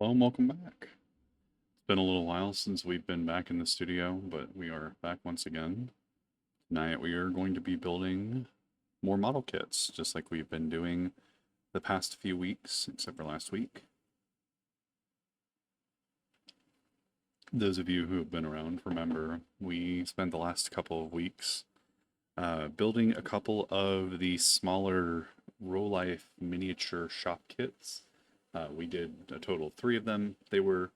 Hello and welcome back. It's been a little while since we've been back in the studio, but we are back once again. Tonight we are going to be building more model kits, just like we've been doing the past few weeks, except for last week. Those of you who have been around remember we spent the last couple of weeks building a couple of the smaller Rolife miniature shop kits. We did a total of three of them. They were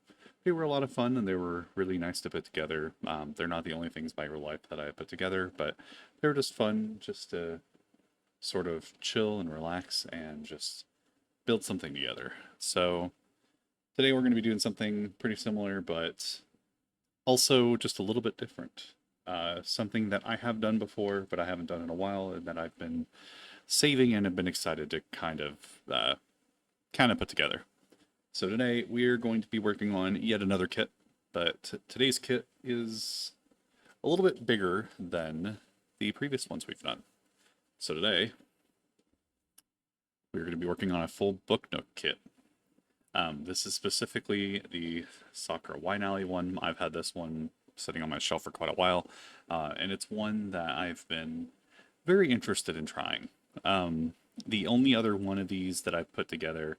a lot of fun and they were really nice to put together. They're not the only things by Rolife that I put together, but they were just fun just to sort of chill and relax and just build something together. So today we're going to be doing something pretty similar, but also just a little bit different. Something that I have done before, but I haven't done in a while, and that I've been saving and have been excited to kind of put together. So today we are going to be working on yet another kit, but today's kit is a little bit bigger than the previous ones we've done. So today we're going to be working on a full book nook kit. This is specifically the Sakura Wine Alley one. I've had this one sitting on my shelf for quite a while, and it's one that I've been very interested in trying. The only other one of these that I've put together,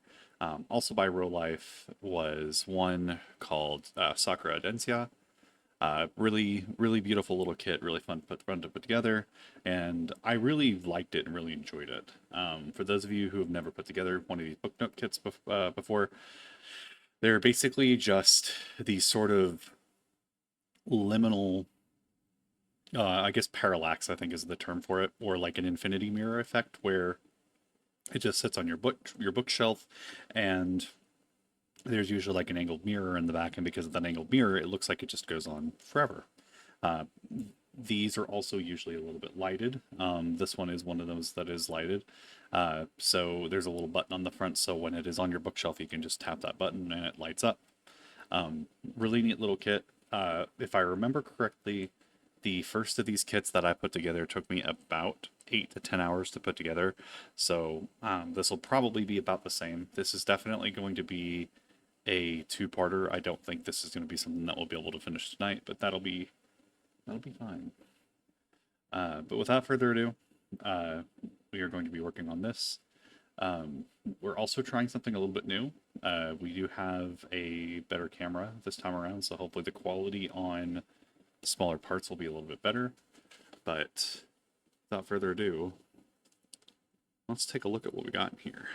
also by Rolife, was one called Sakura Densia. Really, really beautiful little kit, really fun to put together, and I really liked it and really enjoyed it. For those of you who have never put together one of these book nook kits before, they're basically just these sort of liminal, I guess parallax, I think is the term for it, or like an infinity mirror effect, where it just sits on your bookshelf, and there's usually like an angled mirror in the back, and because of that angled mirror, it looks like it just goes on forever. Uh, these are also usually a little bit lighted. This one is one of those that is lighted. So there's a little button on the front, so when it is on your bookshelf, you can just tap that button and it lights up. Really neat little kit. If I remember correctly, the first of these kits that I put together took me about 8 to 10 hours to put together. So this will probably be about the same. This is definitely going to be a two-parter. I don't think this is going to be something that we'll be able to finish tonight, but that'll be fine. But without further ado, uh, we are going to be working on this. Um, we're also trying something a little bit new. We do have a better camera this time around, so hopefully the quality on the smaller parts will be a little bit better. But without further ado, let's take a look at what we got in here.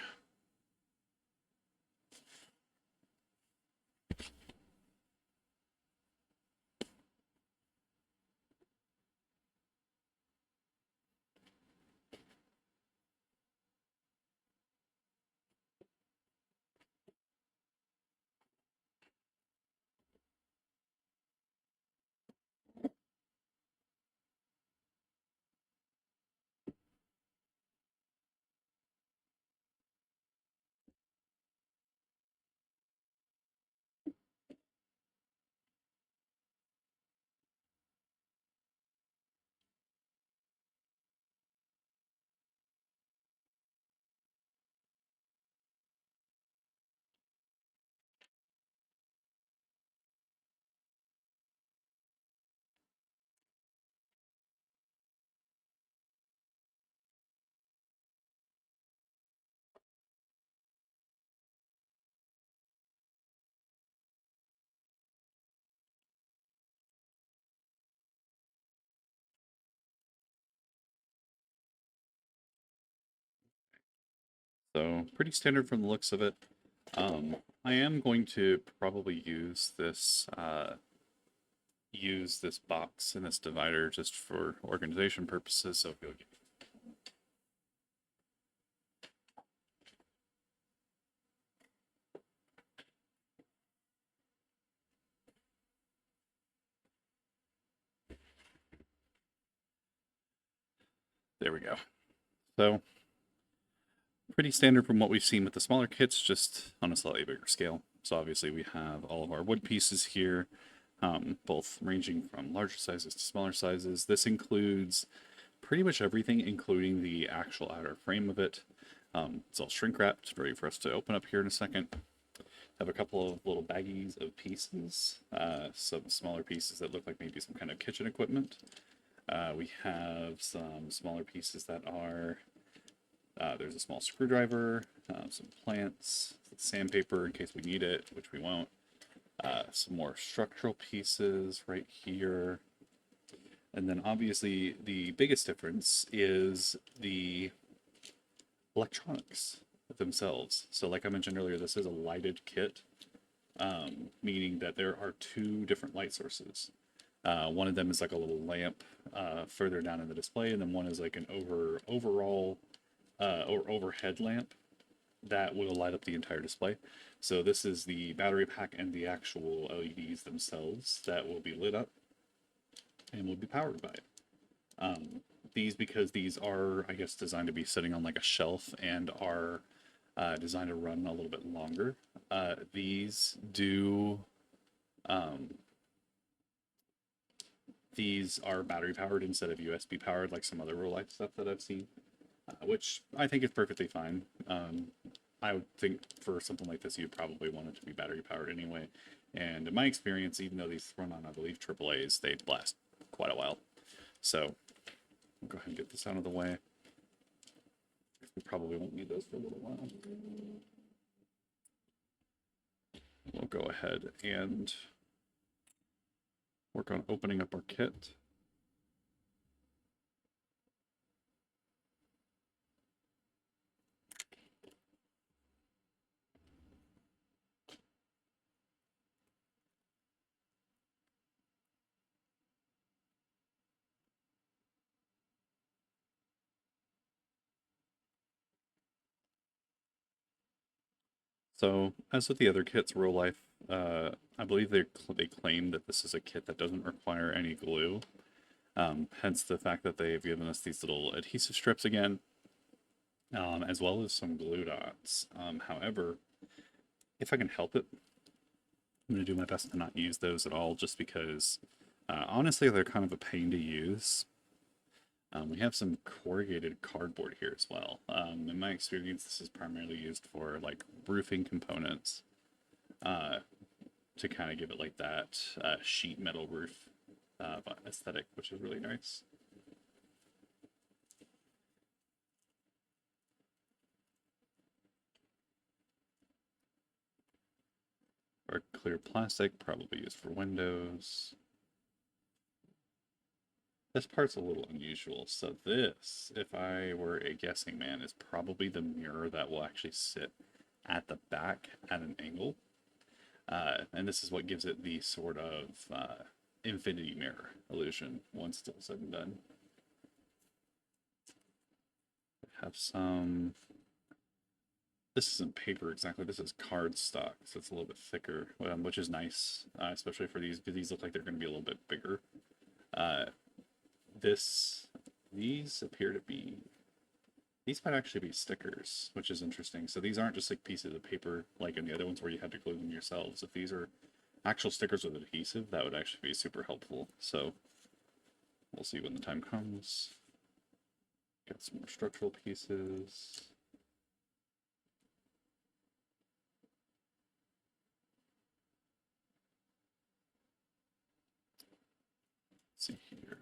So pretty standard from the looks of it. Um, I am going to probably use this box and this divider just for organization purposes. So there we go. So pretty standard from what we've seen with the smaller kits, just on a slightly bigger scale. So obviously we have all of our wood pieces here, both ranging from larger sizes to smaller sizes. This includes pretty much everything, including the actual outer frame of it. It's all shrink wrapped, ready for us to open up here in a second. have a couple of little baggies of pieces, some smaller pieces that look like maybe some kind of kitchen equipment. We have some smaller pieces that are, there's a small screwdriver, some plants, sandpaper in case we need it, which we won't. Some more structural pieces right here. And then obviously the biggest difference is the electronics themselves. So like I mentioned earlier, this is a lighted kit, meaning that there are two different light sources. One of them is like a little lamp further down in the display, and then one is like an overall or overhead lamp that will light up the entire display. So this is the battery pack and the actual LEDs themselves that will be lit up and will be powered by it. Because these are, I guess, designed to be sitting on like a shelf and are designed to run a little bit longer. These are battery powered instead of USB powered, like some other Rolife stuff that I've seen, which I think is perfectly fine. I would think for something like this, you'd probably want it to be battery powered anyway. And in my experience, even though these run on, I believe, AAAs, they last quite a while. So I'll go ahead and get this out of the way. We probably won't need those for a little while. We'll go ahead and work on opening up our kit. So, as with the other kits, Rolife, I believe they claim that this is a kit that doesn't require any glue. Hence the fact that they've given us these little adhesive strips again, as well as some glue dots. However, if I can help it, I'm going to do my best to not use those at all, just because, honestly, they're kind of a pain to use. We have some corrugated cardboard here as well. In my experience, this is primarily used for like roofing components, to kind of give it like that sheet metal roof aesthetic, which is really nice. Or clear plastic, probably used for windows. This part's a little unusual. So this, if I were a guessing man, is probably the mirror that will actually sit at the back at an angle. And this is what gives it the sort of infinity mirror illusion once it's all said and done. Have some... This isn't paper exactly, this is cardstock, so it's a little bit thicker, which is nice, especially for these, because these look like they're going to be a little bit bigger. These appear to be, these might actually be stickers, which is interesting. So these aren't just like pieces of paper like in the other ones where you had to glue them yourselves. If these are actual stickers with adhesive, that would actually be super helpful. So we'll see when the time comes. Got some more structural pieces. Let's see here.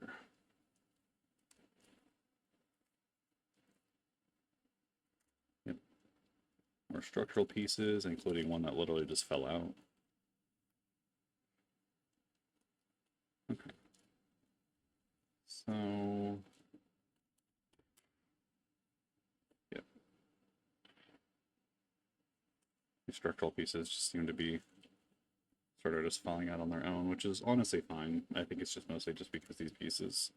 Yep. More structural pieces, including one that literally just fell out. Okay. So, yep. These structural pieces just seem to be sort of just falling out on their own, which is honestly fine. I think it's just mostly just because these pieces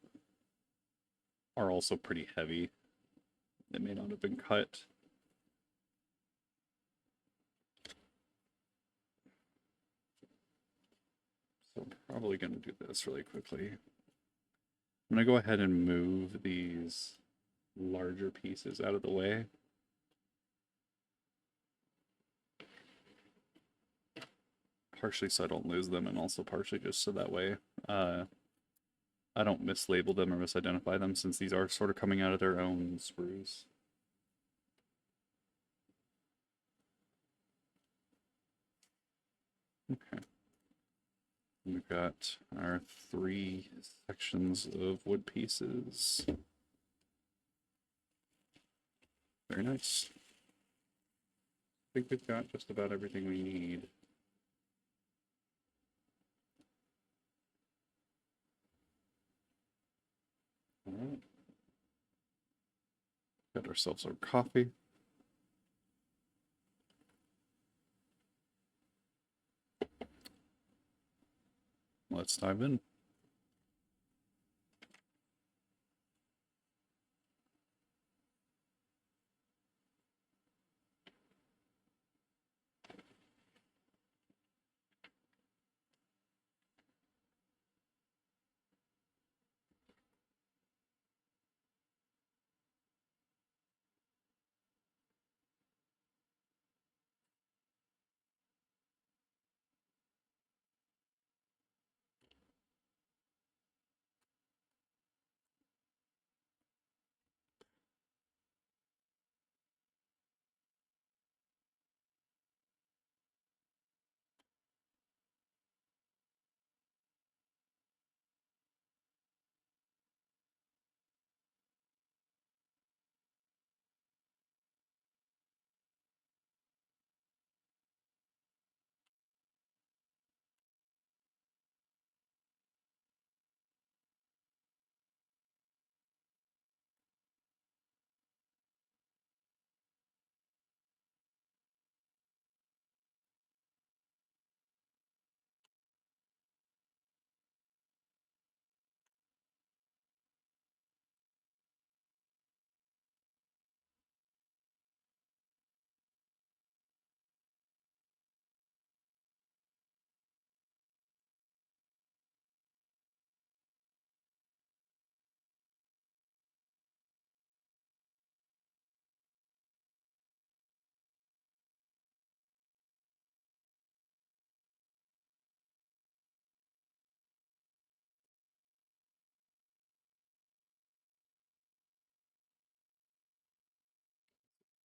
are also pretty heavy. They may not have been cut. So I'm probably going to do this really quickly. I'm going to go ahead and move these larger pieces out of the way. Partially so I don't lose them, and also partially just so that way I don't mislabel them or misidentify them, since these are sort of coming out of their own sprues. Okay. We've got our 3 sections of wood pieces. Very nice. I think we've got just about everything we need. All right. Got ourselves our coffee. Let's dive in.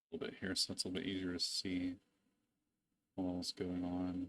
A little bit here, so it's a little bit easier to see what else going on.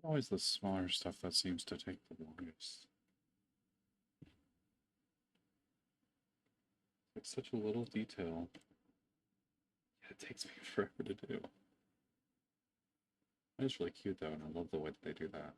Always the smaller stuff that seems to take the longest. It's such a little detail. Yeah, it takes me forever to do. It's really cute though, and I love the way that they do that.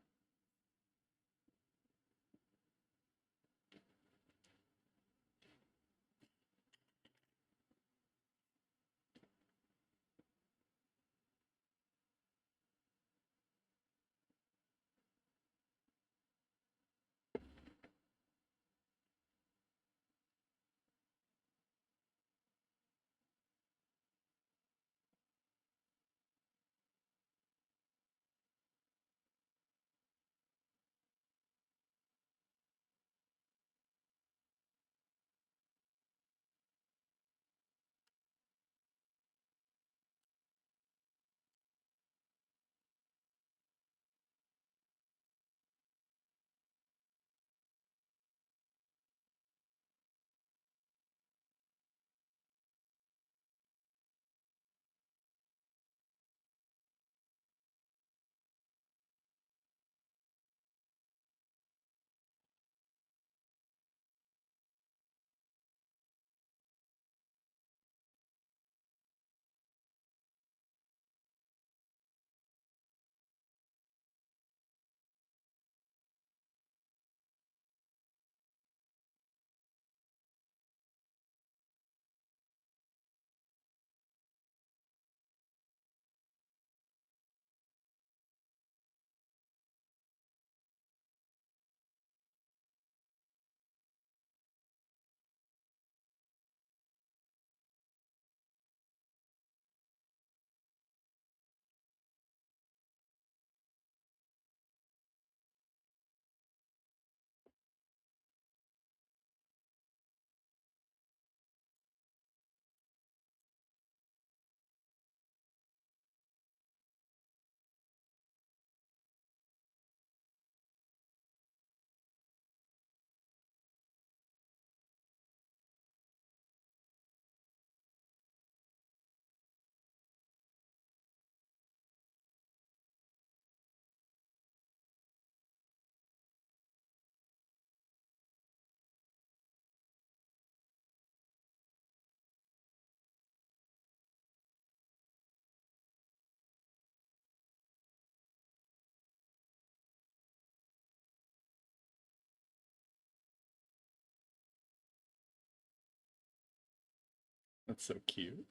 That's so cute.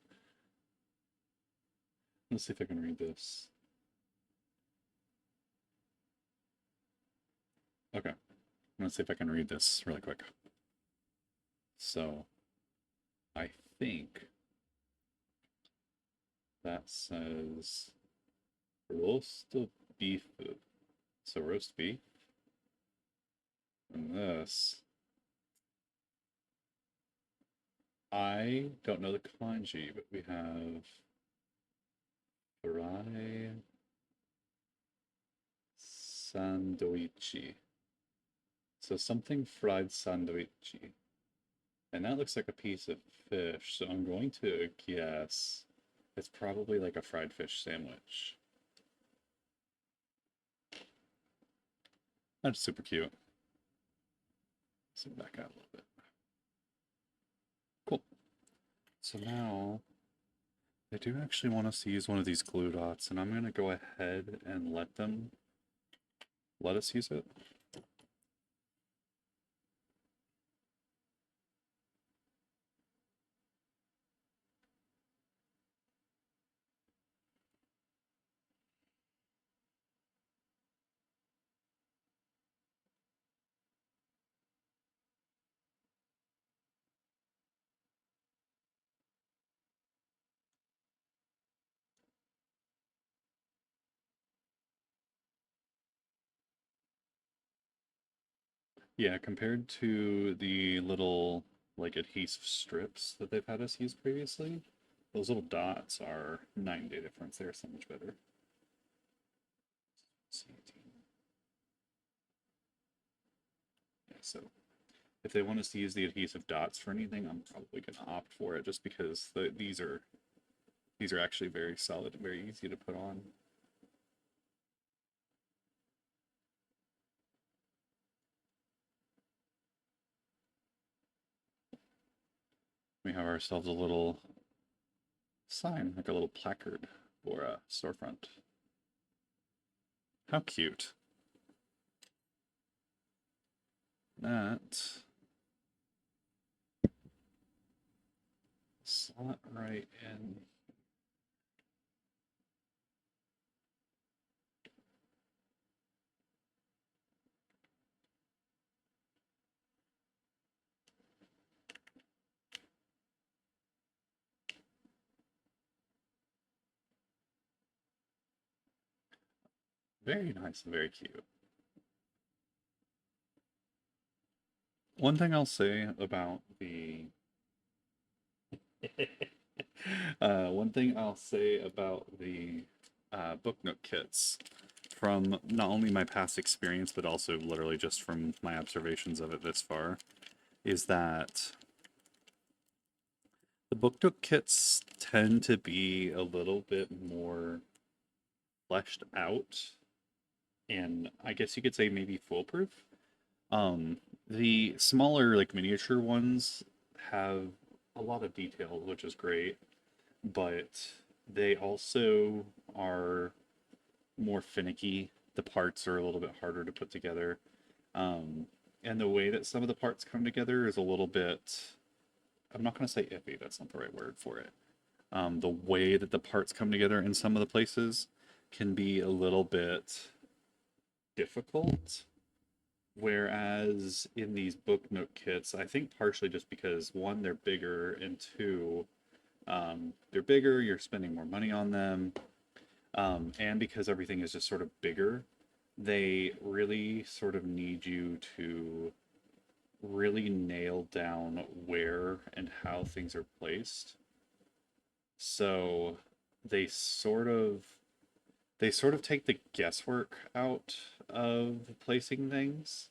Let's see if I can read this. Okay, let's see if I can read this really quick. So, I think that says roast of beef. So roast beef. And this, I don't know the kanji, but we have fry sandoichi. So something fried sandoichi. And that looks like a piece of fish, so I'm going to guess it's probably like a fried fish sandwich. That's super cute. Zoom back out a little bit. Cool. So now I do actually want us to use one of these glue dots, and I'm going to go ahead and let us use it. Yeah, compared to the little like adhesive strips that they've had us use previously, those little dots are night and day difference. They're so much better. Yeah, so if they want us to use the adhesive dots for anything, I'm probably going to opt for it just because these are actually very solid and very easy to put on. We have ourselves a little sign, like a little placard for a storefront. How cute. That slot right in. Very nice and very cute. One thing I'll say about the one thing I'll say about the Book Nook kits, from not only my past experience but also literally just from my observations of it this far, is that the Book Nook kits tend to be a little bit more fleshed out, and I guess you could say maybe foolproof. Um, the smaller, like miniature ones, have a lot of detail, which is great, but they also are more finicky. The parts are a little bit harder to put together. Um, and the way that some of the parts come together is a little bit, I'm not going to say iffy, that's not the right word for it. The way that the parts come together in some of the places can be a little bit difficult. Whereas in these book nook kits, I think partially just because one, they're bigger, and two, they're bigger, you're spending more money on them, and because everything is just sort of bigger, they really sort of need you to really nail down where and how things are placed. So they sort of they sort of take the guesswork out of placing things.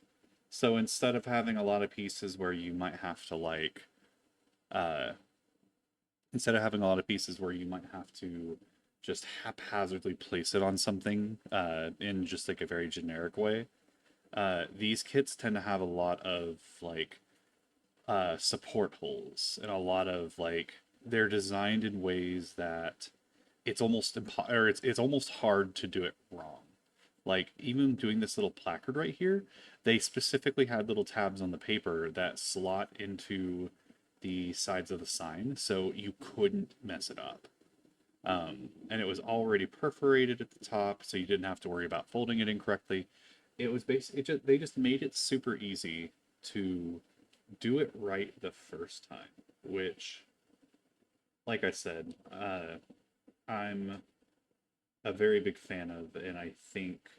So instead of having a lot of pieces where you might have to uh instead of having a lot of pieces where you might have to just haphazardly place it on something in just like a very generic way, these kits tend to have a lot of like support holes and a lot of like they're designed in ways that it's almost hard to do it wrong. Like even doing this little placard right here, they specifically had little tabs on the paper that slot into the sides of the sign, so you couldn't mess it up. And it was already perforated at the top, so you didn't have to worry about folding it incorrectly. It was basically they just made it super easy to do it right the first time, which, like I said, I'm a very big fan of, and I think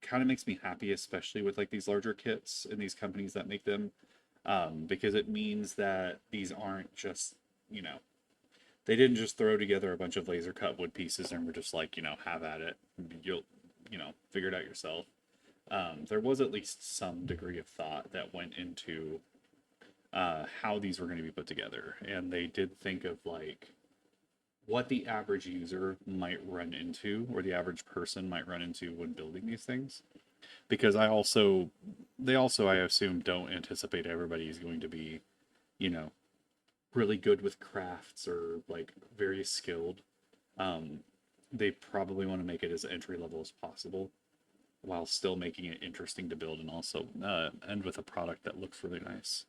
kind of makes me happy, especially with like these larger kits and these companies that make them, because it means that these aren't just, you know, they didn't just throw together a bunch of laser cut wood pieces and were just like, have at it. You'll, figure it out yourself. There was at least some degree of thought that went into how these were going to be put together, and they did think of like what the average user might run into or the average person might run into when building these things, because they also I assume don't anticipate everybody is going to be, you know really good with crafts or like very skilled. um they probably want to make it as entry level as possible while still making it interesting to build, and also end with a product that looks really nice.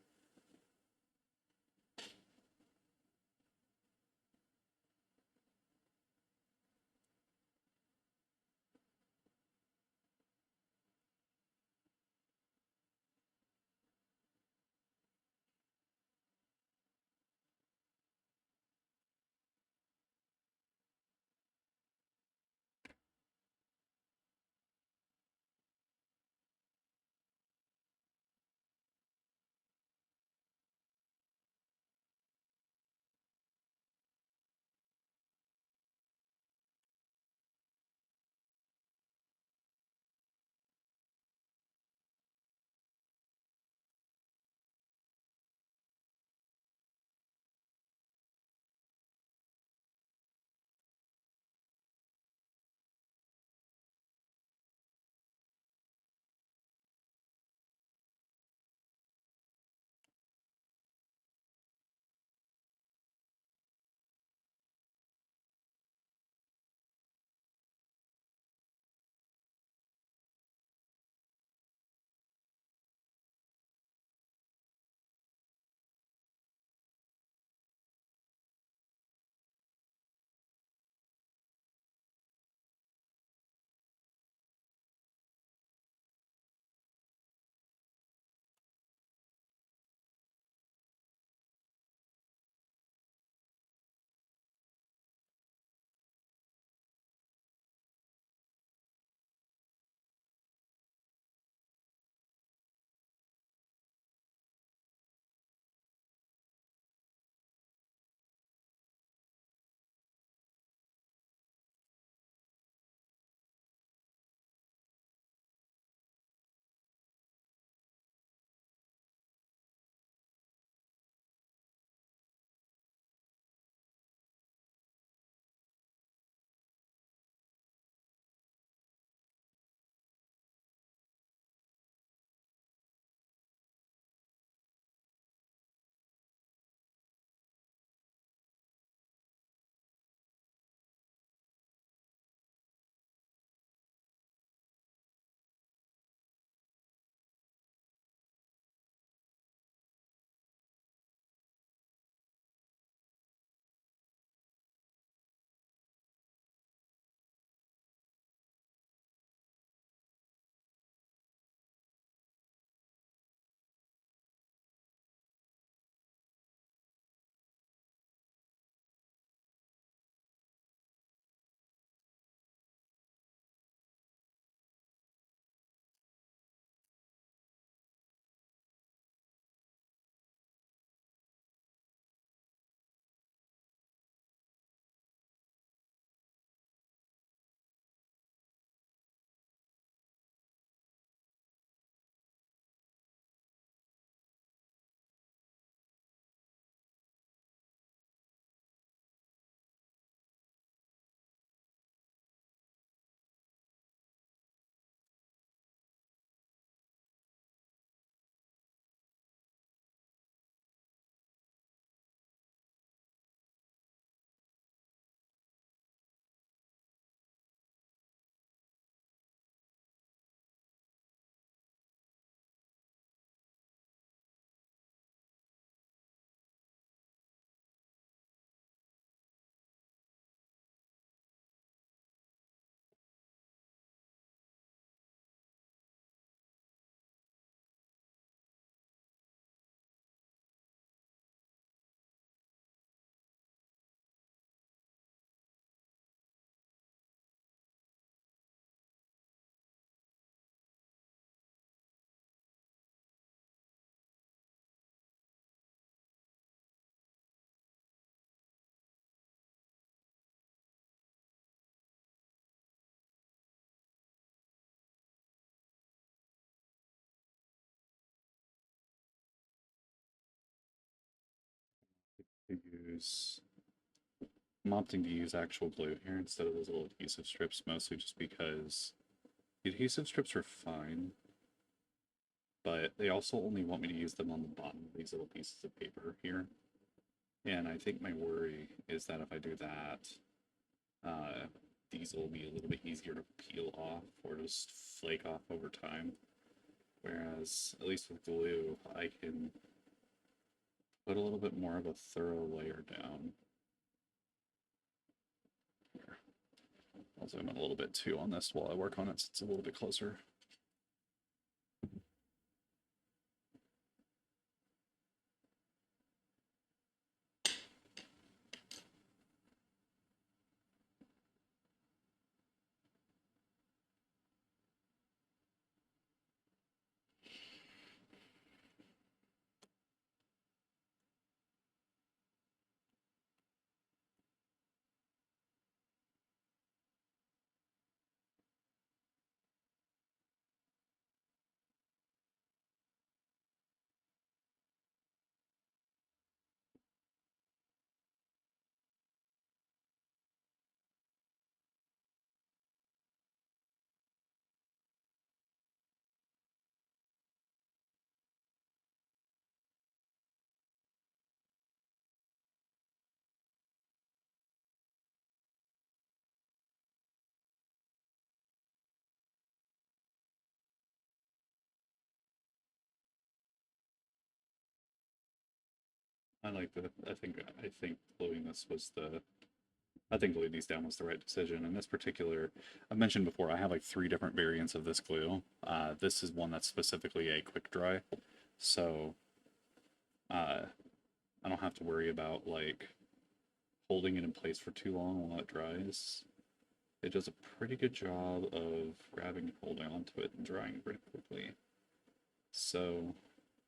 I'm opting to use actual glue here instead of those little adhesive strips, mostly just because the adhesive strips are fine, but they also only want me to use them on the bottom of these little pieces of paper here. And I think my worry is that if I do that, these will be a little bit easier to peel off or just flake off over time. Whereas, at least with glue, I can put a little bit more of a thorough layer down. Here. I'll zoom in a little bit too on this while I work on it, so it's a little bit closer. I think gluing this was the I think gluing these down was the right decision. In this particular, I mentioned before, I have like 3 different variants of this glue. This is one that's specifically a quick dry, so uh, I don't have to worry about like holding it in place for too long while it dries. It does a pretty good job of grabbing and holding onto it and drying pretty quickly. So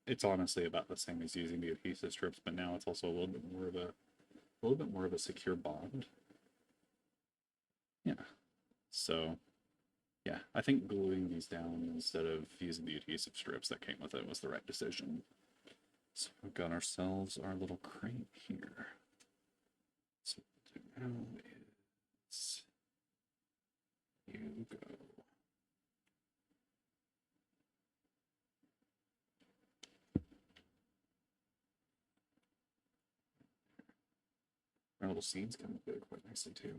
it's honestly about the same as using the adhesive strips, but now it's also a little bit more of a secure bond. Yeah. So yeah, I think gluing these down instead of using the adhesive strips that came with it was the right decision. So we've got ourselves our little crate here. So what we'll do now is you go. Our little seeds come together quite nicely too.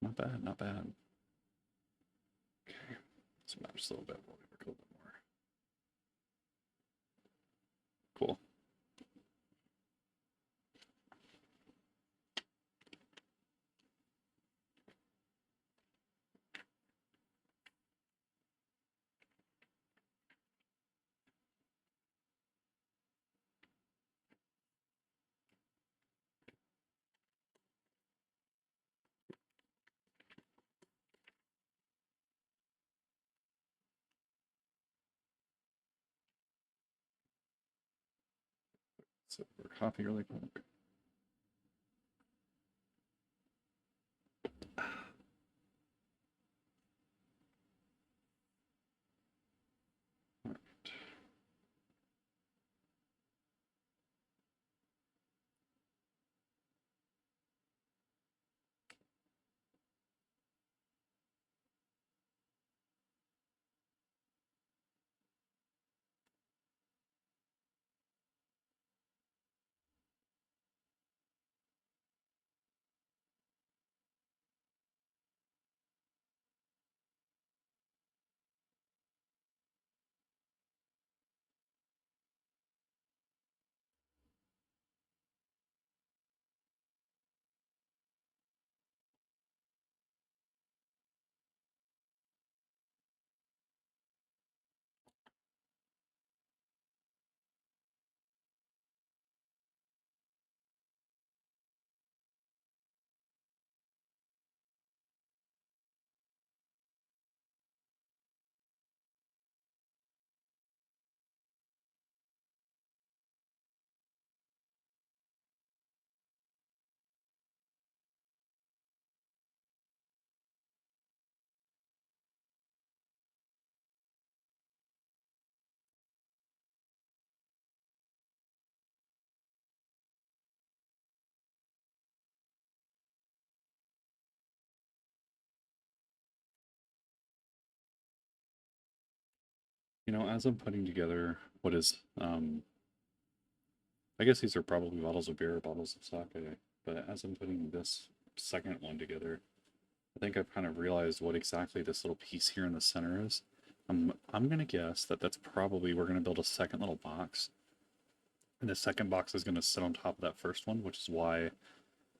Not bad, not bad. Okay, so now just a little bit. We'll work a little bit more. Cool. So for coffee really quick. as I'm putting together what is, I guess these are probably bottles of beer or bottles of sake, but as I'm putting this second one together, I think I've kind of realized what exactly this little piece here in the center is. I'm gonna guess that that's probably we're gonna build a second little box, and the second box is gonna sit on top of that first one, which is why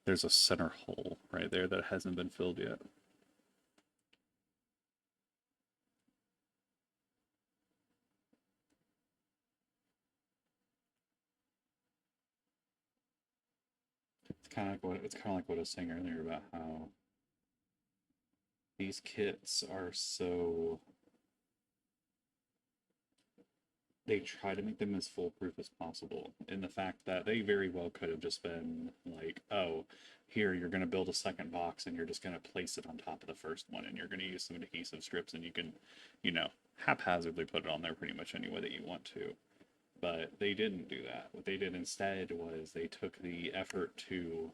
there's a center hole right there that hasn't been filled yet. It's kind of like what I was saying earlier about how these kits are so they try to make them as foolproof as possible in the fact that they very well could have just been like, oh, here you're going to build a second box and you're just going to place it on top of the first one and you're going to use some adhesive strips and you can, haphazardly put it on there pretty much any way that you want to. But they didn't do that. What they did instead was they took the effort to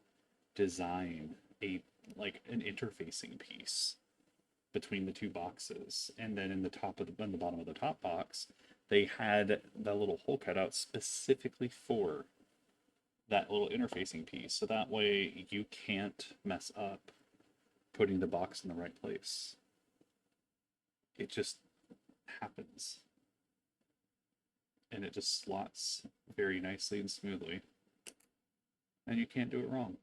design a like an interfacing piece between the two boxes, and then in the bottom of the top box, they had that little hole cut out specifically for that little interfacing piece, so that way you can't mess up putting the box in the right place. It just happens, and it just slots very nicely and smoothly, and you can't do it wrong.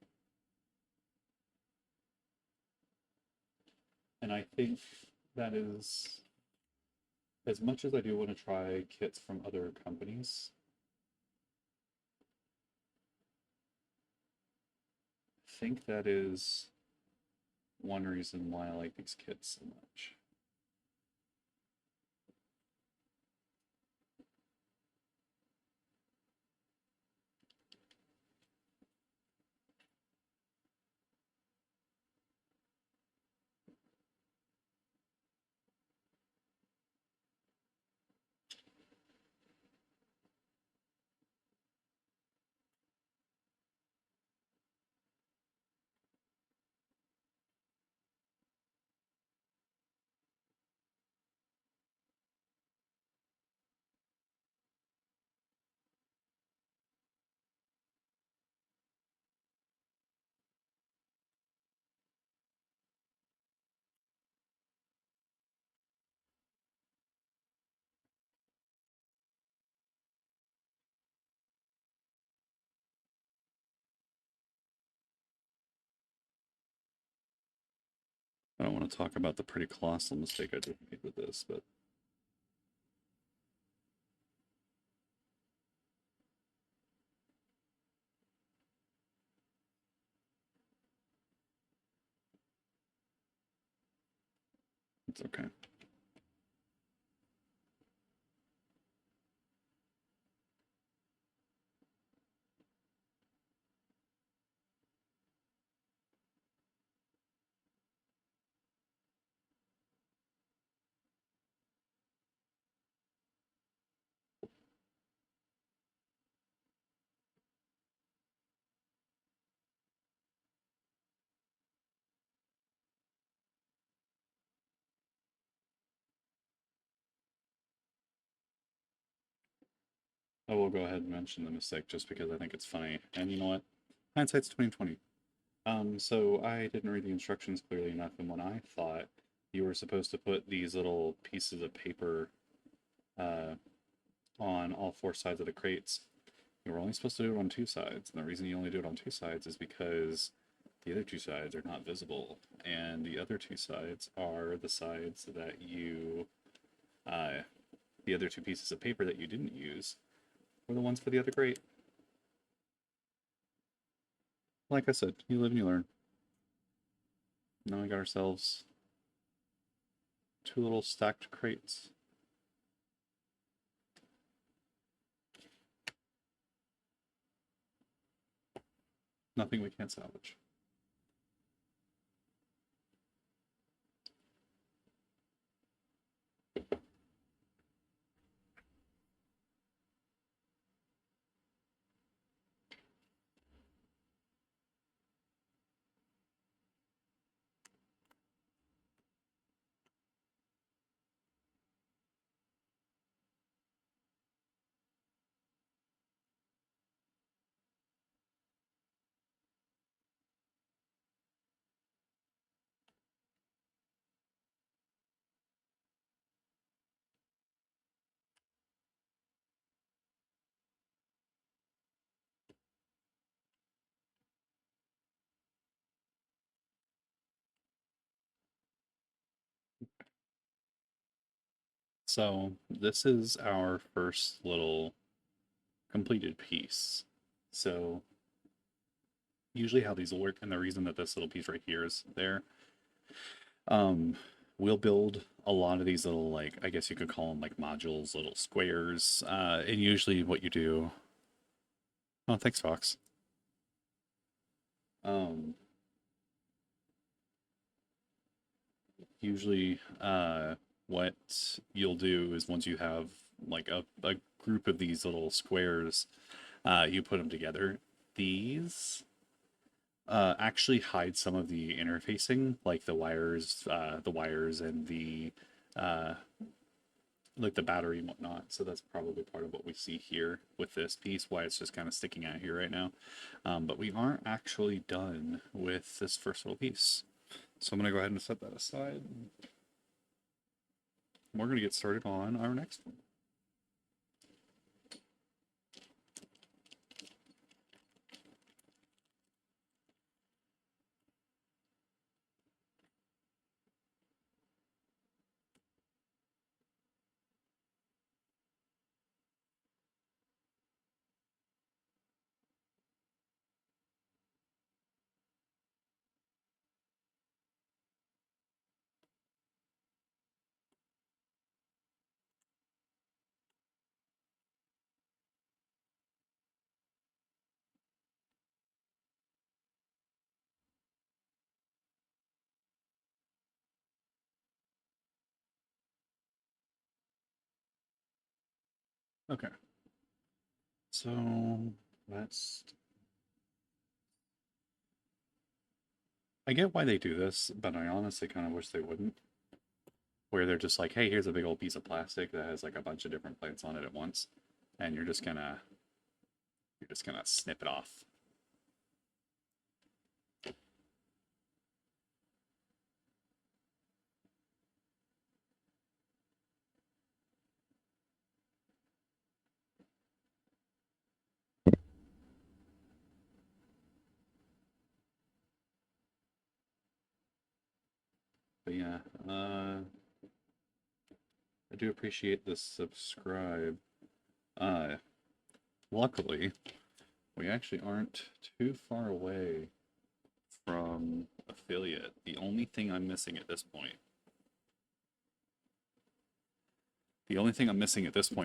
And I think that is, as much as I do want to try kits from other companies, I think that is one reason why I like these kits so much. I don't want to talk about the pretty colossal mistake I just made with this, but it's okay. I will go ahead and mention the mistake just because I think it's funny. And you know what? Hindsight's 2020. So I didn't read the instructions clearly enough, and when I thought you were supposed to put these little pieces of paper uh, on all four sides of the crates, you were only supposed to do it on two sides. And the reason you only do it on two sides is because the other two sides are not visible, and the other two sides are the sides that uh, the other two pieces of paper that you didn't use were the ones for the other crate. Like I said, you live and you learn. Now we got ourselves two little stacked crates. Nothing we can't salvage. So this is our first little completed piece. So usually how these will work, and the reason that this little piece right here is there, um, we'll build a lot of these little, like, I guess you could call them like modules, little squares. And usually what you do, oh, thanks, Fox. Um, Usually, what you'll do is once you have like a group of these little squares, you put them together. These actually hide some of the interfacing, like the wires and the uh, like the battery and whatnot. So that's probably part of what we see here with this piece, why it's just kind of sticking out here right now. But we aren't actually done with this first little piece. So I'm going to go ahead and set that aside. We're going to get started on our next one. Okay. So that's, I get why they do this, but I honestly kind of wish they wouldn't. Where they're just like, hey, here's a big old piece of plastic that has like a bunch of different plants on it at once, and you're just gonna snip it off. But yeah, I do appreciate the subscribe. Uh, Luckily, we actually aren't too far away from affiliate. The only thing I'm missing at this point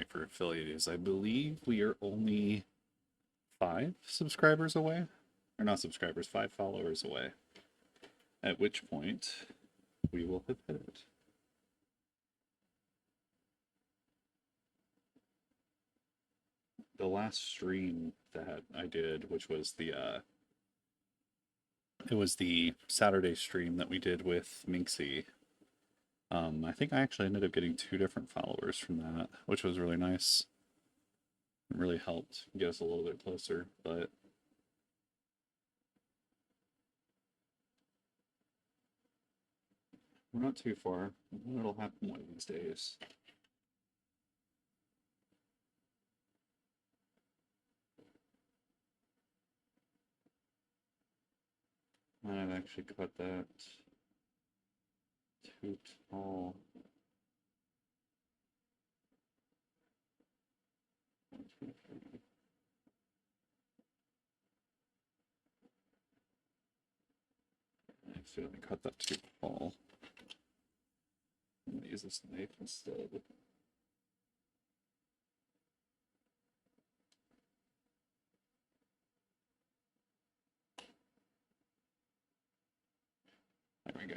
for affiliate is I believe we are only 5 subscribers away, or not subscribers, 5 followers away. At which point we will have hit it. The last stream that I did, which was it was the Saturday stream that we did with Minxie. I think I actually ended up getting 2 different followers from that, which was really nice. It really helped get us a little bit closer, but we're not too far. It'll happen one of these days. I've actually cut that too tall. I accidentally cut that too tall. I'm gonna use this knife instead. There we go.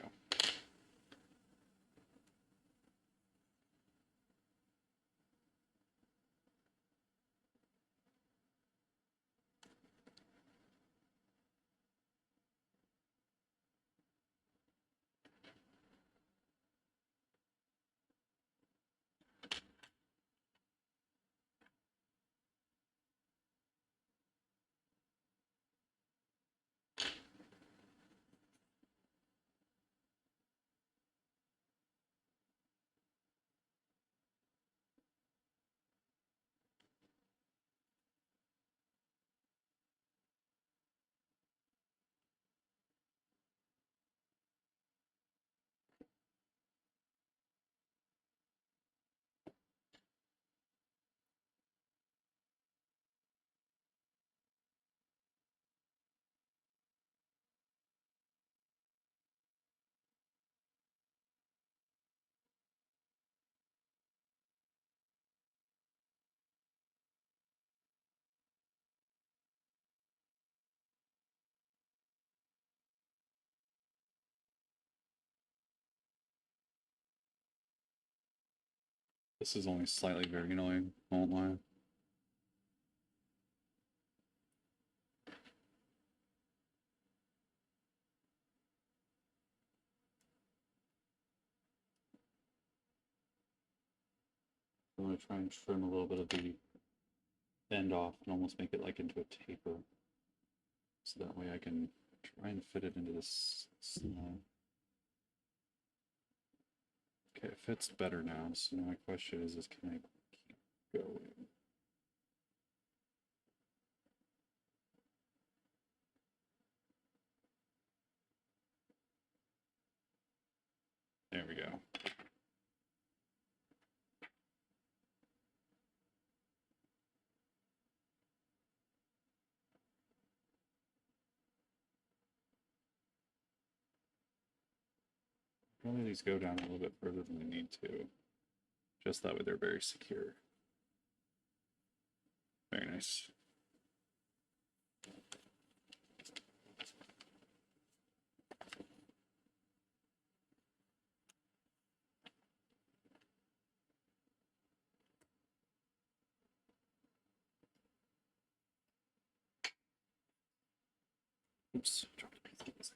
This is only slightly very annoying, I won't lie. I'm going to try and trim a little bit of the bend off and almost make it like into a taper. So that way I can try and fit it into this slab. Okay, it fits better now, so my question is can I keep going? There we go. Probably these go down a little bit further than they need to. Just that way they're very secure. Very nice. Oops, dropped a piece of this.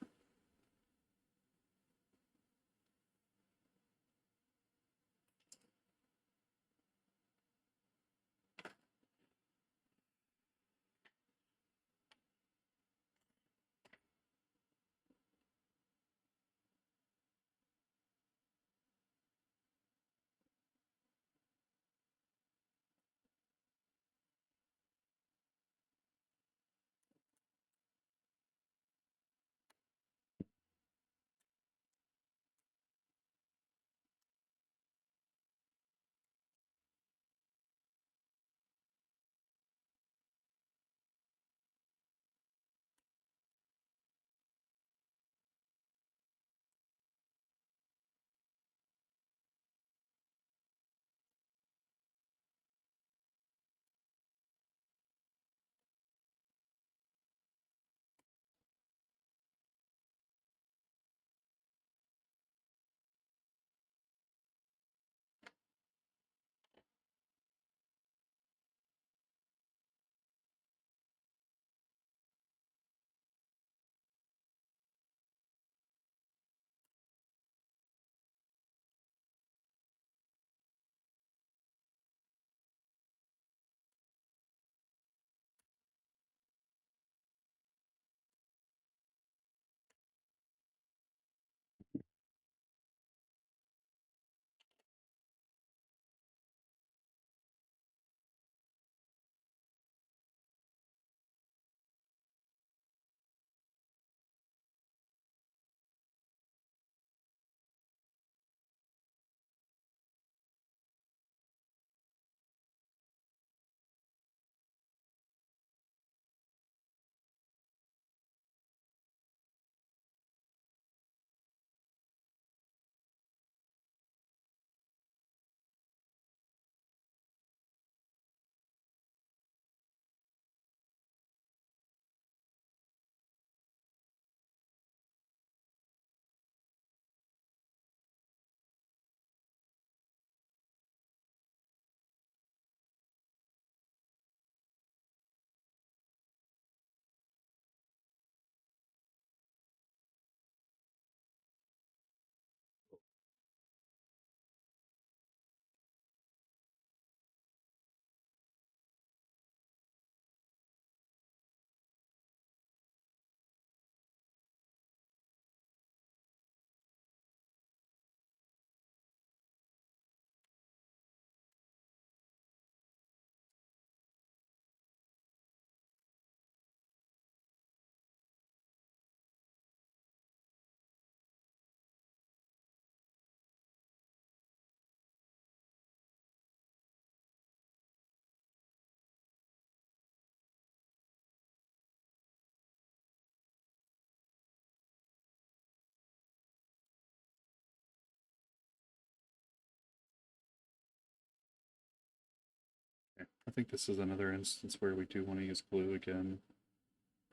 Okay. I think this is another instance where we do want to use glue again.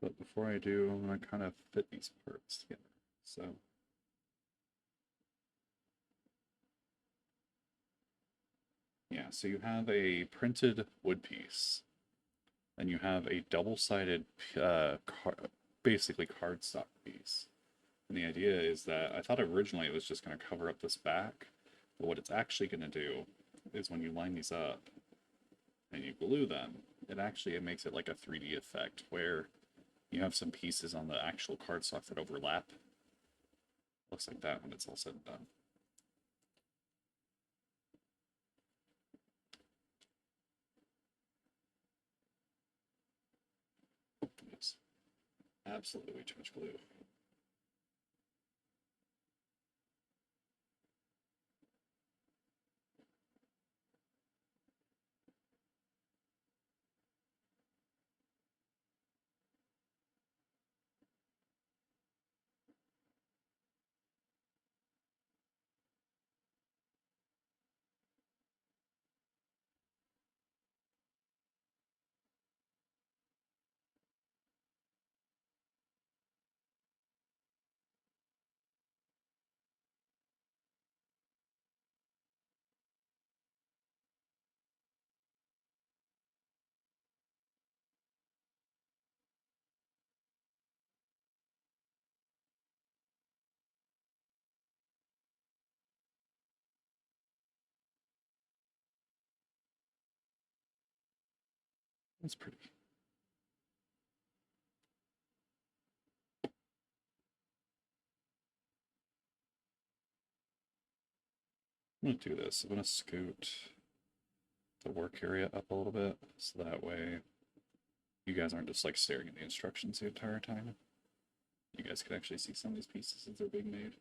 But before I do, I'm going to kind of fit these parts together. So Yeah, so you have a printed wood piece, and you have a double-sided, basically cardstock piece. And the idea is that I thought originally it was just going to cover up this back, but what it's actually going to do is when you line these up and you glue them, it makes it like a 3D effect where you have some pieces on the actual cardstock that overlap. Looks like that when it's all said and done. It's absolutely way too much glue. That's pretty. I'm gonna do this. I'm gonna scoot the work area up a little bit so that way you guys aren't just like staring at the instructions the entire time. You guys can actually see some of these pieces as they're being made.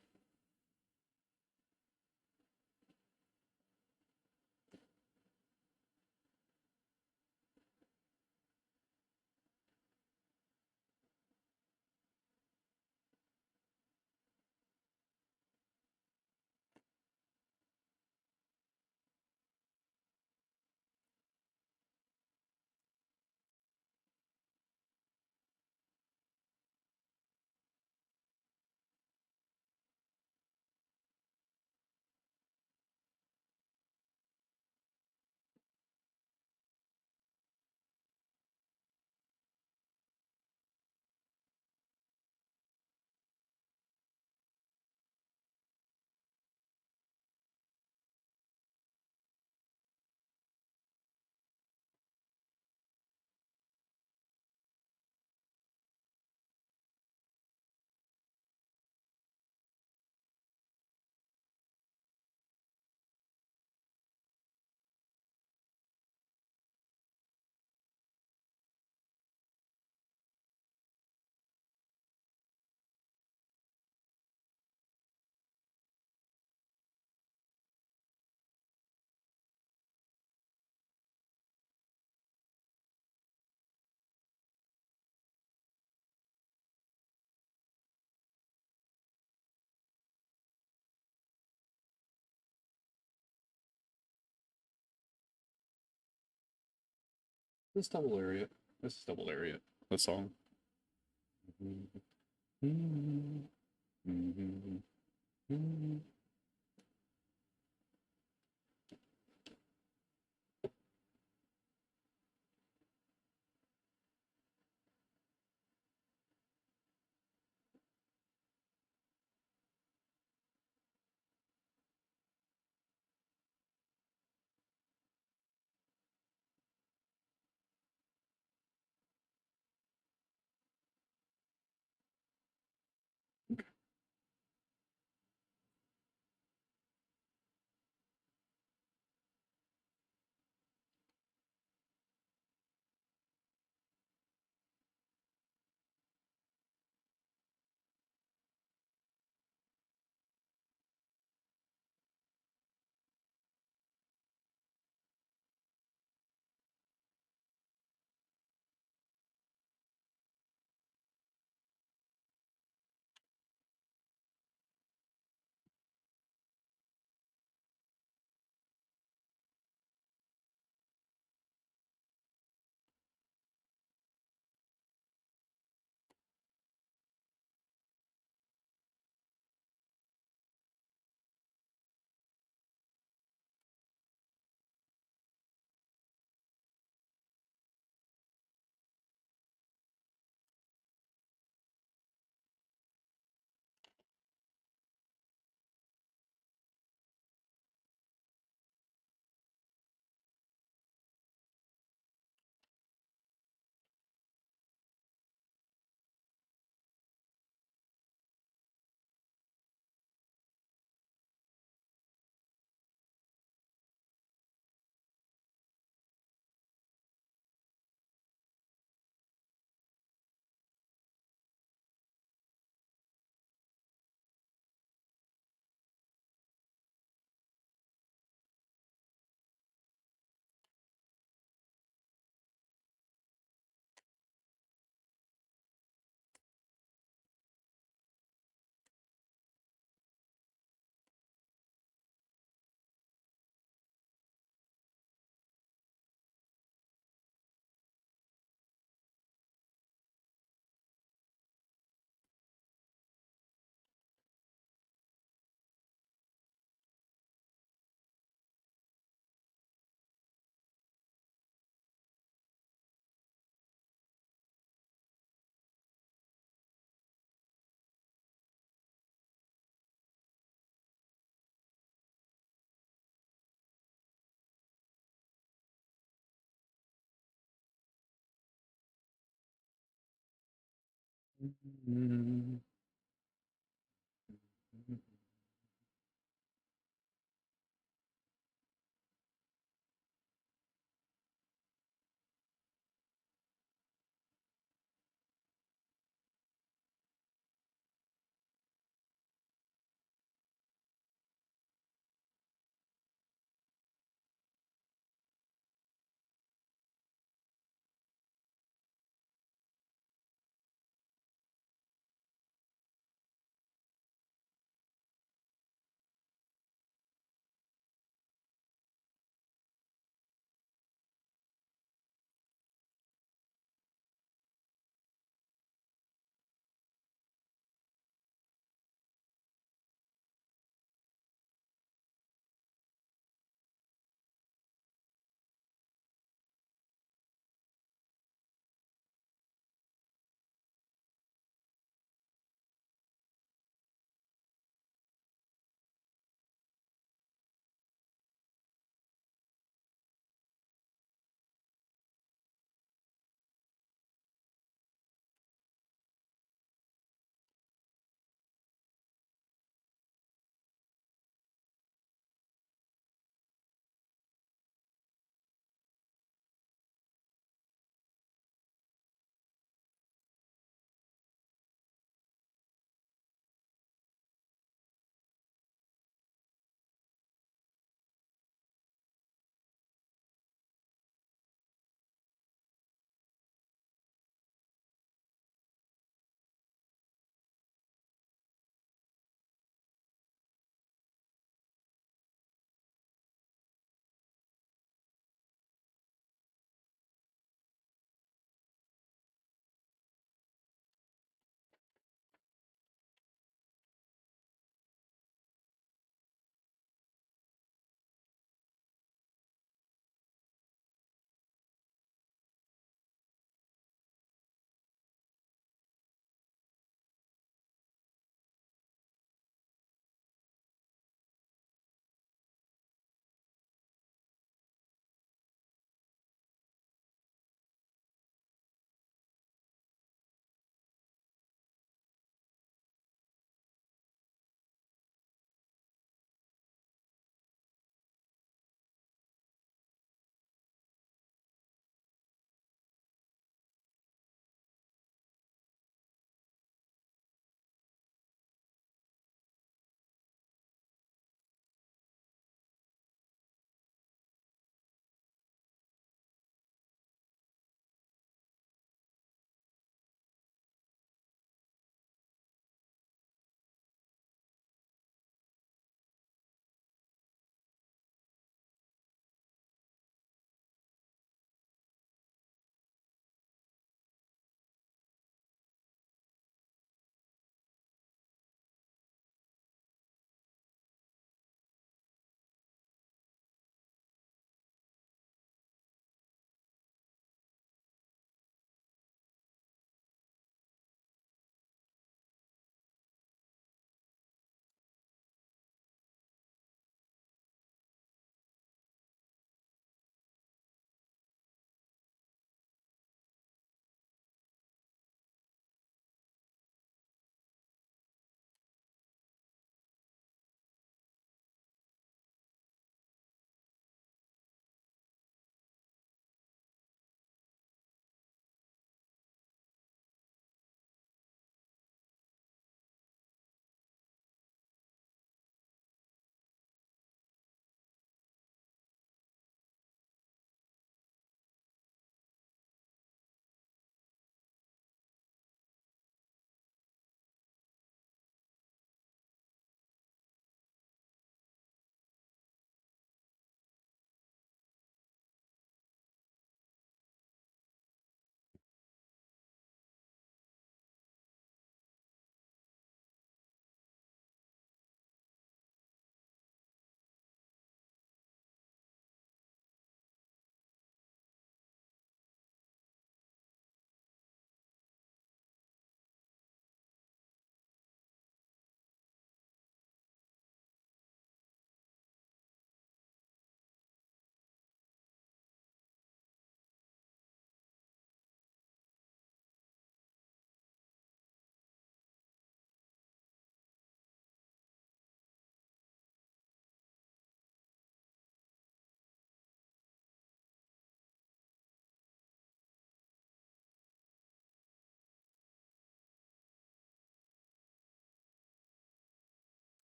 This double area. This is double area. The song.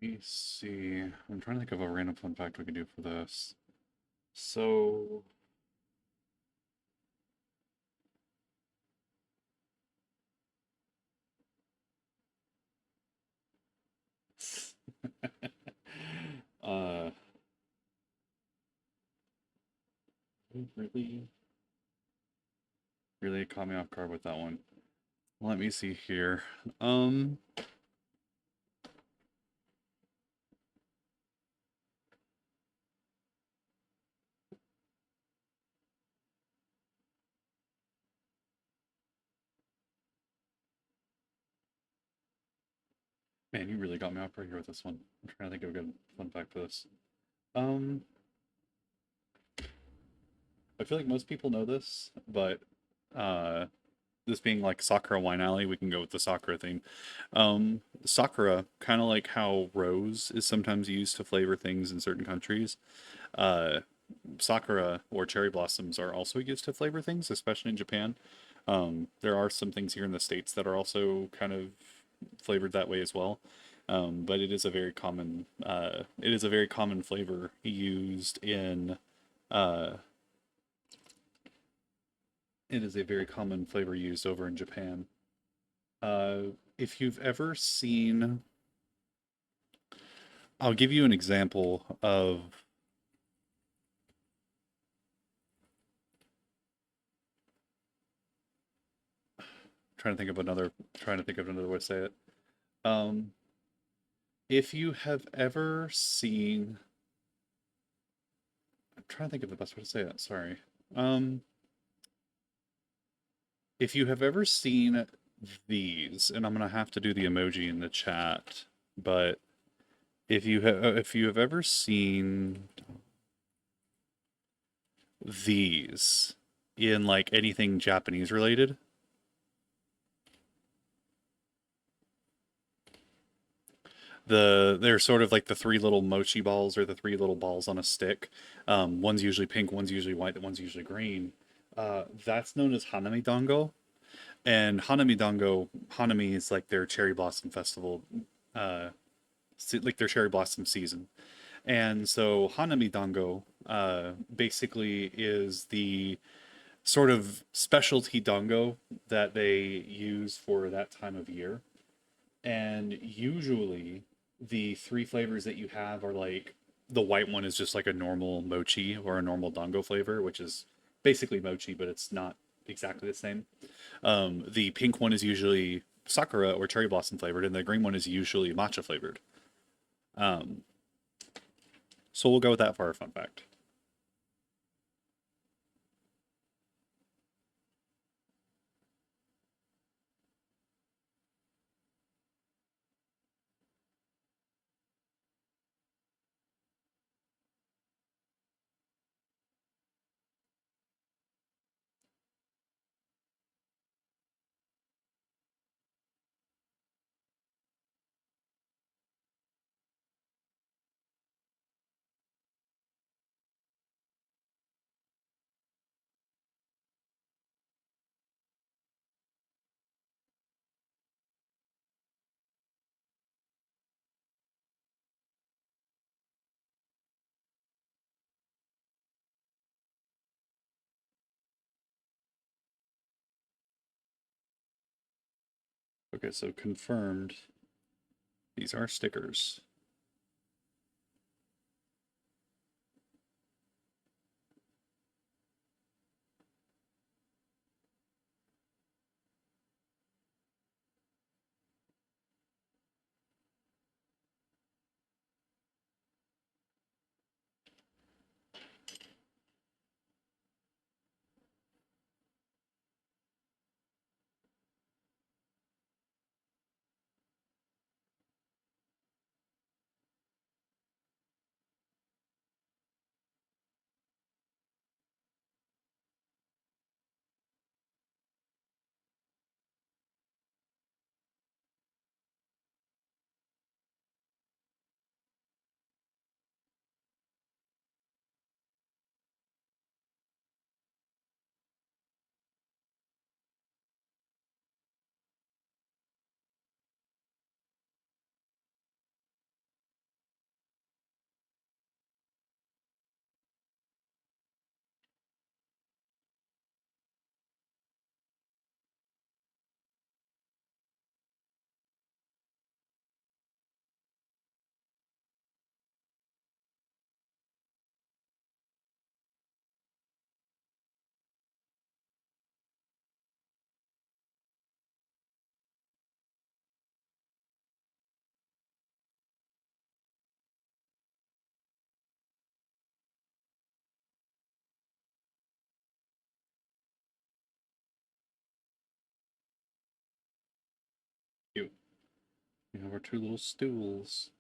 Let me see. I'm trying to think of a random fun fact we could do for this. So, uh, really, really caught me off guard with that one. Let me see here. Um, Man, you really got me off guard here with this one. I'm trying to think of a good fun fact for this. Um, I feel like most people know this, but uh, this being like Sakura Wine Alley, we can go with the Sakura theme. Sakura, kind of like how rose is sometimes used to flavor things in certain countries. Uh, Sakura or cherry blossoms are also used to flavor things, especially in Japan. There are some things here in the States that are also kind of flavored that way as well. But it is a very common flavor used in uh, it is a very common flavor used over in Japan. Uh, if you've ever seen, I'll give you an example of trying to think of another way to say it. Um, if you have ever seen, I'm trying to think of the best way to say that. Sorry. Um, if you have ever seen these, and I'm gonna have to do the emoji in the chat, but if you have ever seen these in like anything Japanese related, they're sort of like the three little mochi balls or the three little balls on a stick. One's usually pink, one's usually white, one's usually green. That's known as hanami dango. And hanami dango, hanami is like their cherry blossom festival, uh, like their cherry blossom season. And so hanami dango basically is the sort of specialty dango that they use for that time of year. And usually the three flavors that you have are like the white one is just like a normal mochi or a normal dango flavor, which is basically mochi, but it's not exactly the same. The pink one is usually sakura or cherry blossom flavored, and the green one is usually matcha flavored. Um, so we'll go with that for our fun fact. Okay, so confirmed. These are stickers. have our two little stools.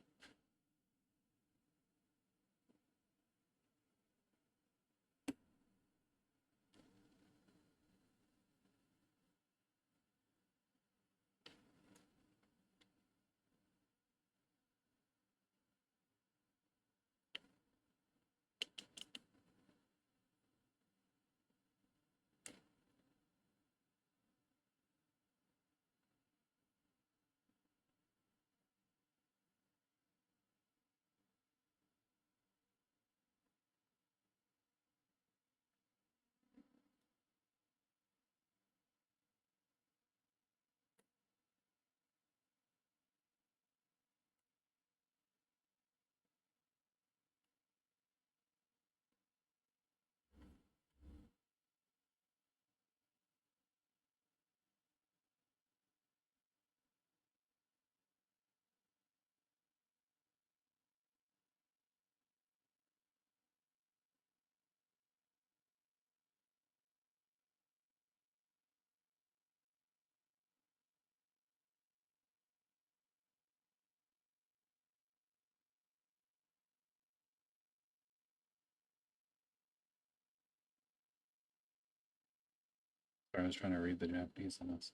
Sorry, I was trying to read the Japanese on this.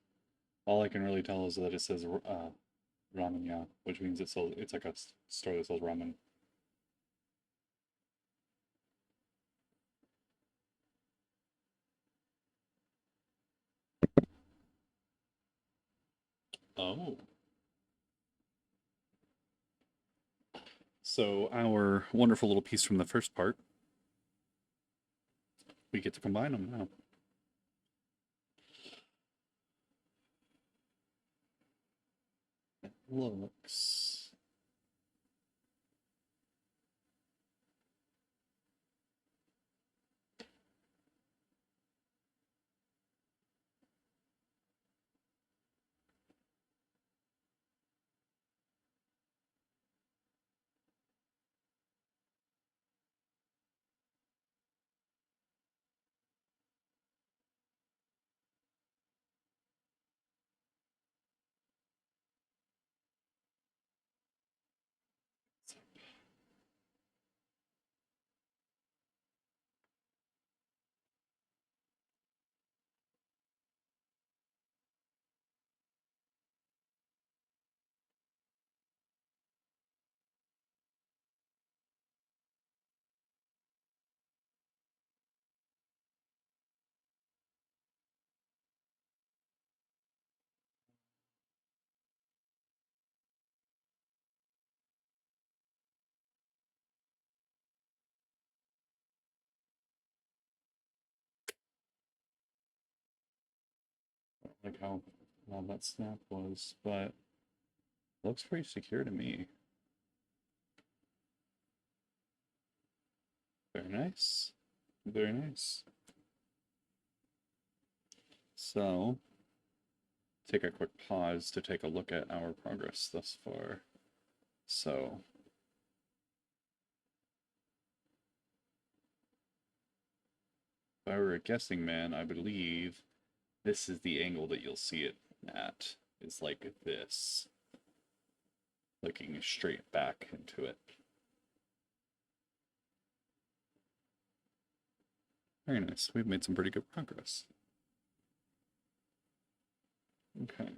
All I can really tell is that it says ramen, yeah, which means it's like a store that sells ramen. Oh. So our wonderful little piece from the first part, we get to combine them now. It looks like how long that snap was, but looks pretty secure to me. Very nice. Very nice. So, take a quick pause to take a look at our progress thus far. So, if I were a guessing man, I believe this is the angle that you'll see it at. Is like this, looking straight back into it. Very nice. We've made some pretty good progress. Okay.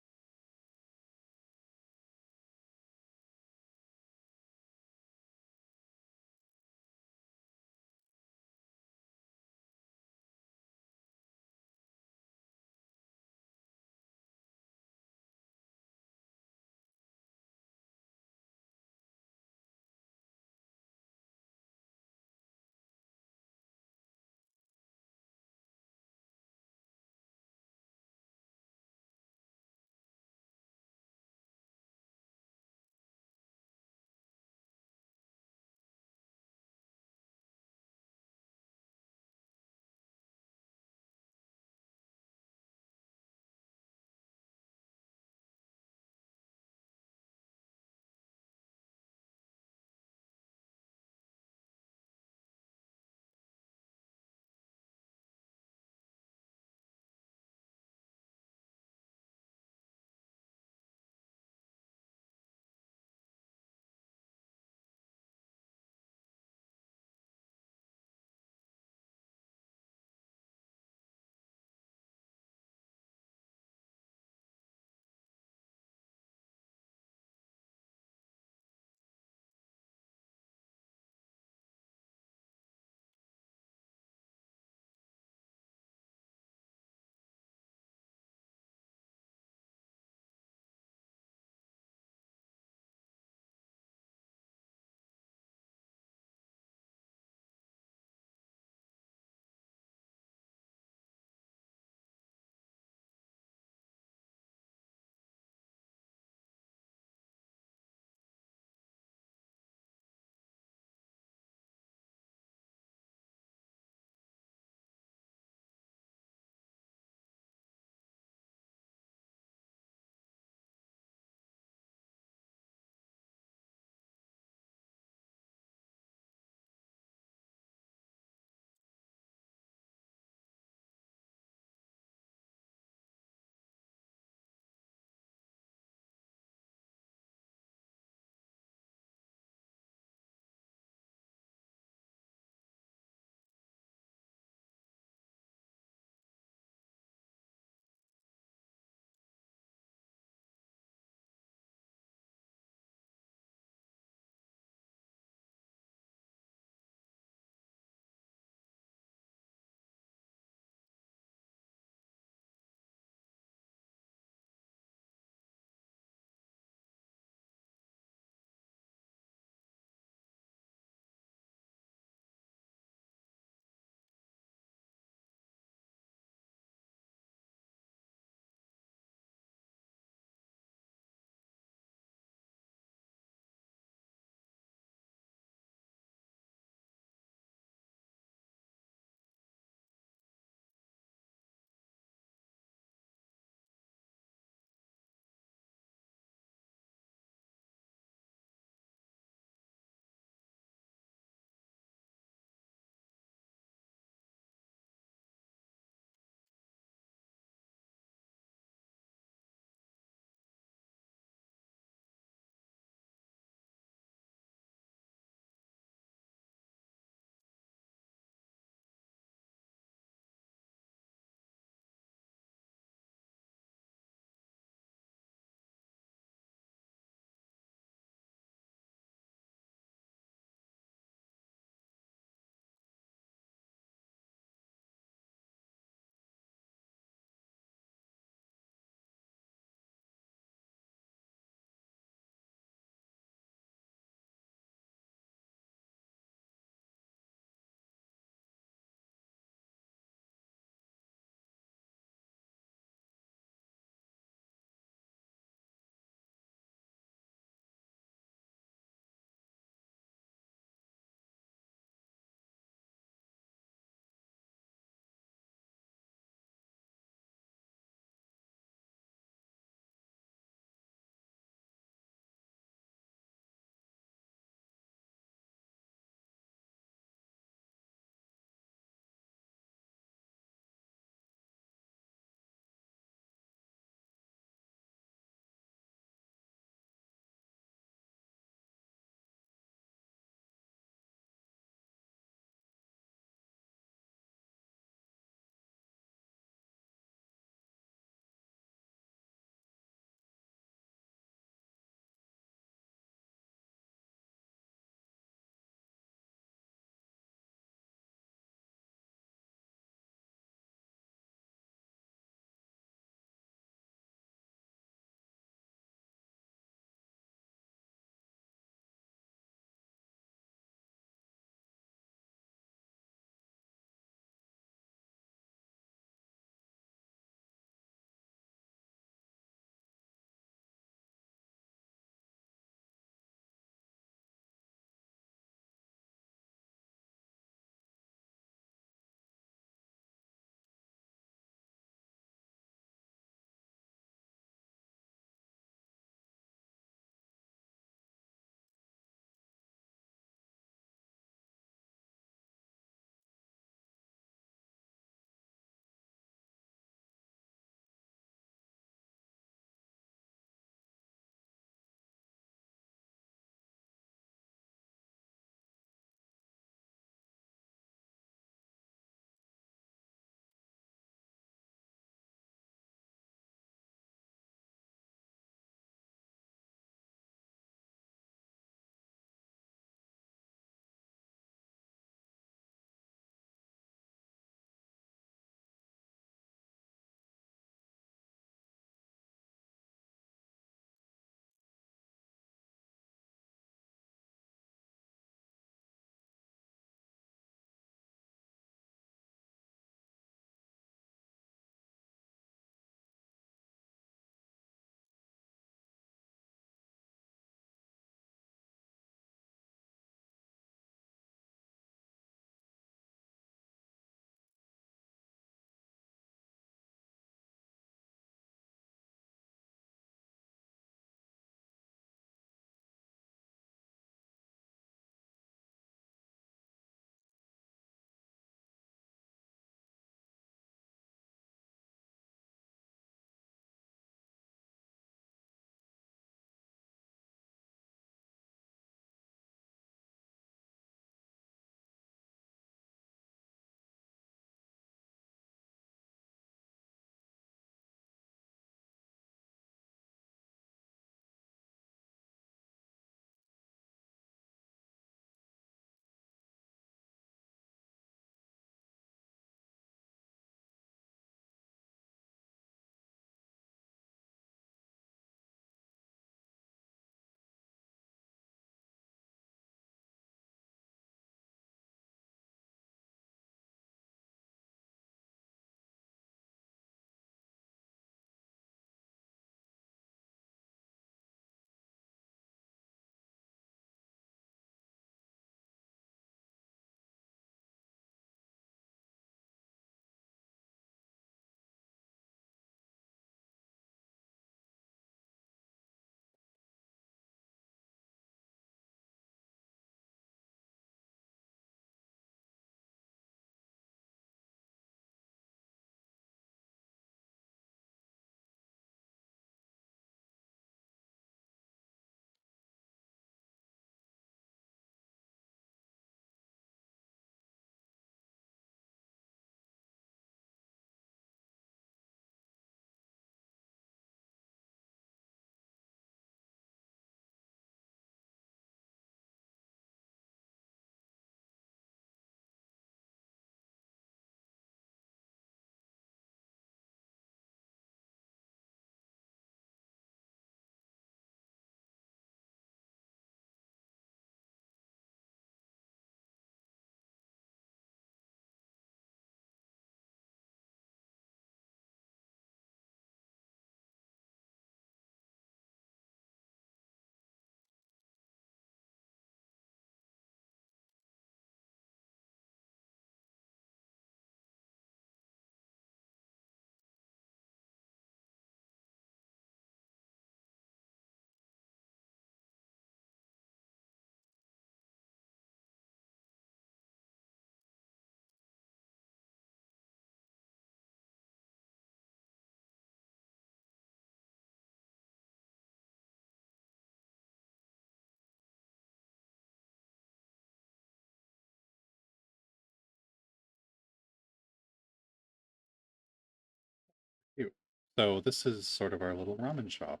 So this is sort of our little ramen shop.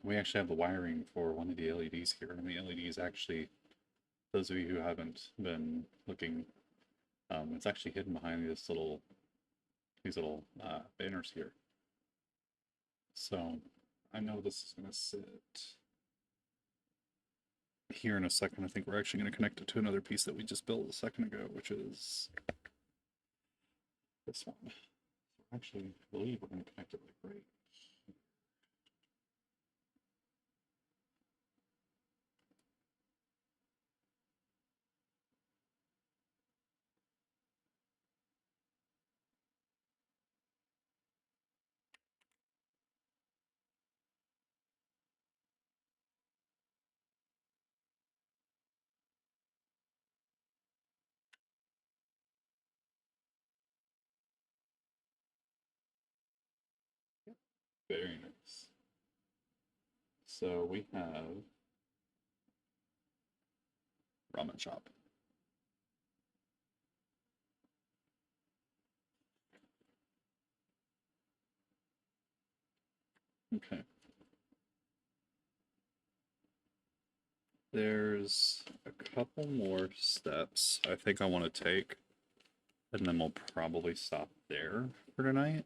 We actually have the wiring for one of the LEDs here, and the LED is actually, those of you who haven't been looking, it's actually hidden behind these little banners here. So I know this is going to sit here in a second. I think we're actually going to connect it to another piece that we just built a second ago, which is this one. Actually, I believe we're going to connect it like right. Very nice. So we have ramen shop. Okay. There's a couple more steps I think I want to take, and then we'll probably stop there for tonight.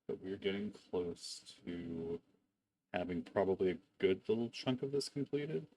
But we're getting close to having probably a good little chunk of this completed.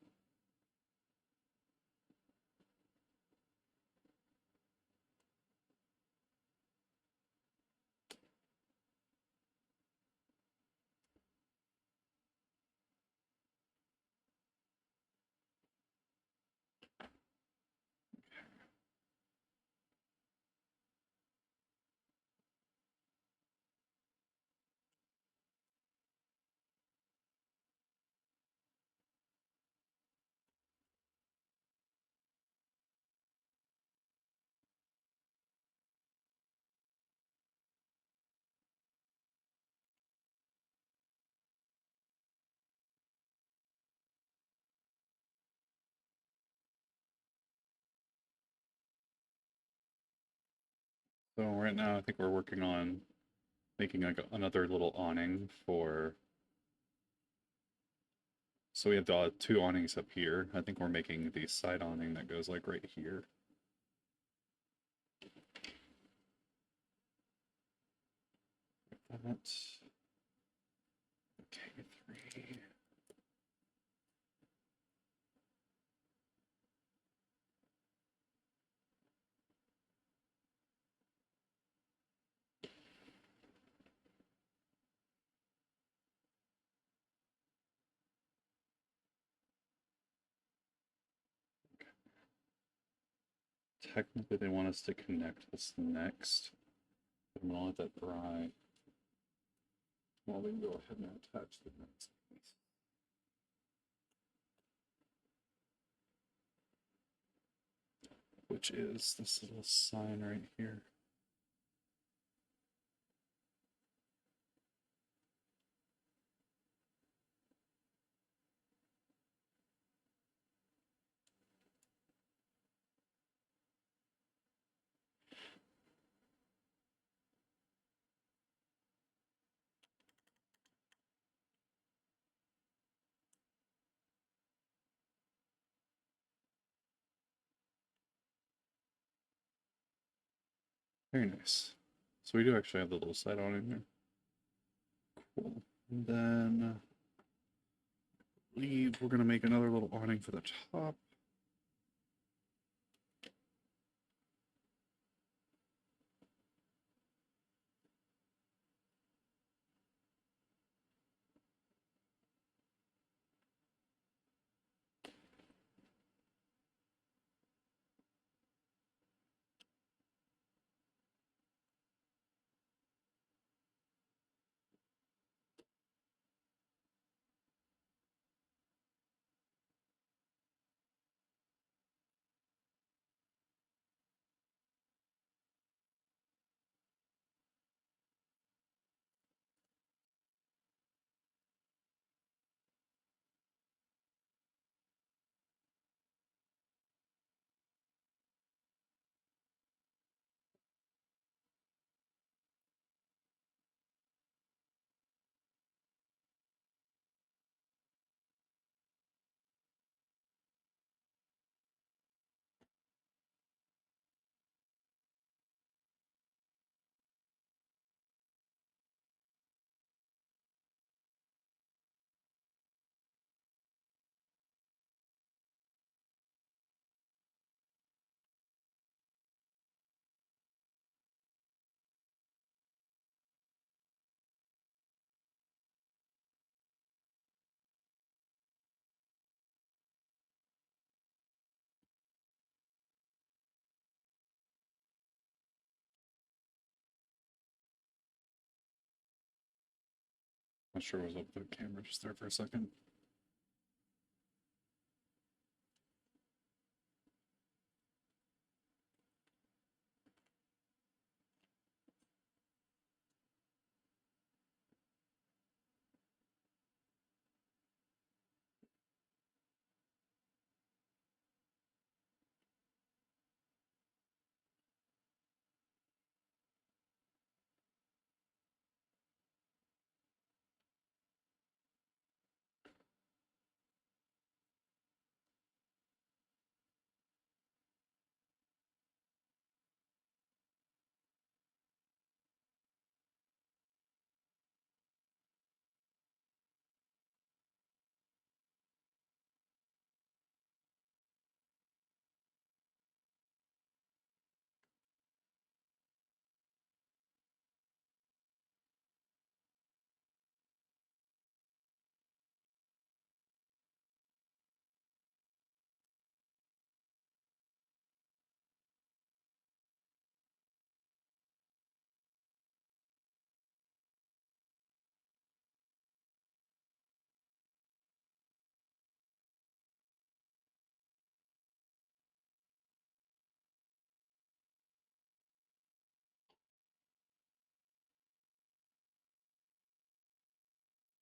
So right now I think we're working on making like another little awning for, so we have the two awnings up here. I think we're making the side awning that goes like right here. That. Okay, three. Technically they want us to connect this next. I'm gonna let that dry. Well, we can go ahead and attach the next piece. Which is this little sign right here. Very nice. So we do actually have the little side awning there. Cool. And then I believe we're gonna make another little awning for the top. Not sure what was up with the camera just there for a second.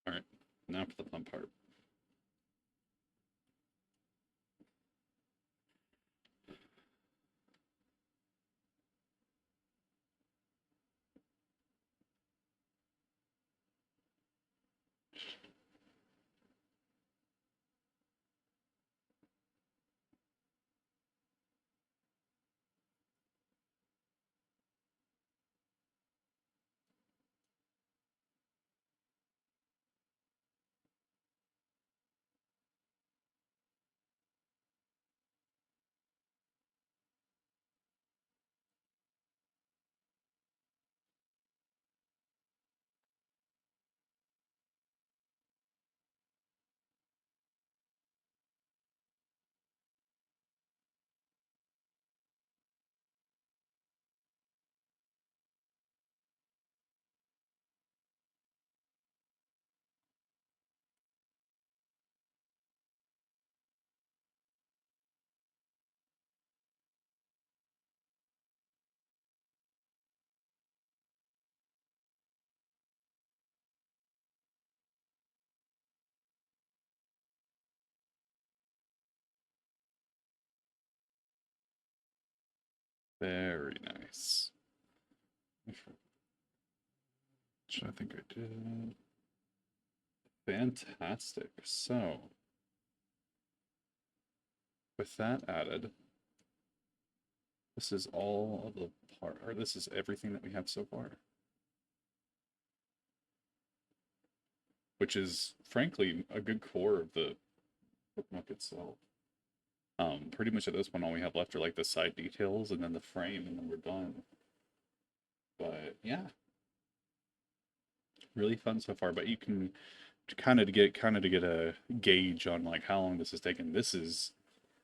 All right, now for the fun part. Very nice. Which I think I did. Fantastic. So, with that added, this is all of the part, or this is everything that we have so far, which is frankly a good core of the book itself. Pretty much at this point, all we have left are like the side details and then the frame, and then we're done. But yeah, really fun so far. But you can kind of to get a gauge on like how long this has taken. This is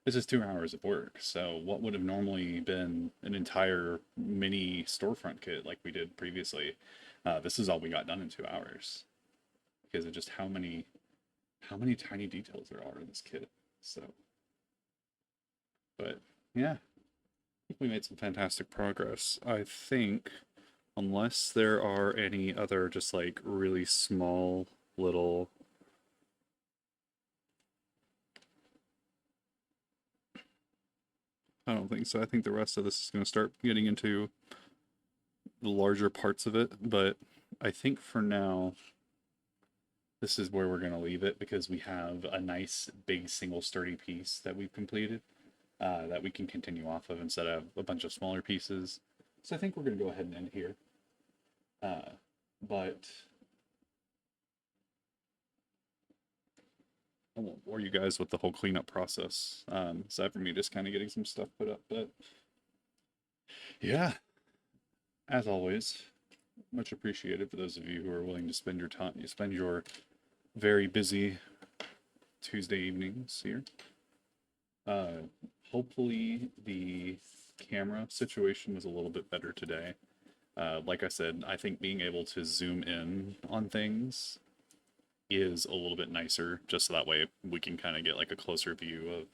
2 hours of work. So what would have normally been an entire mini storefront kit like we did previously, this is all we got done in 2 hours because of just how many tiny details there are in this kit. So, but yeah, I think we made some fantastic progress. I think, unless there are any other just like really small little. I don't think so. I think the rest of this is going to start getting into the larger parts of it, but I think for now, this is where we're going to leave it because we have a nice big single sturdy piece that we've completed that we can continue off of instead of a bunch of smaller pieces. So I think we're going to go ahead and end here. But I won't bore you guys with the whole cleanup process. Aside from me just kind of getting some stuff put up. But yeah, as always, much appreciated for those of you who are willing to spend your time, you spend your very busy Tuesday evenings here. Hopefully the camera situation was a little bit better today. Like I said, I think being able to zoom in on things is a little bit nicer, just so that way we can kind of get like a closer view of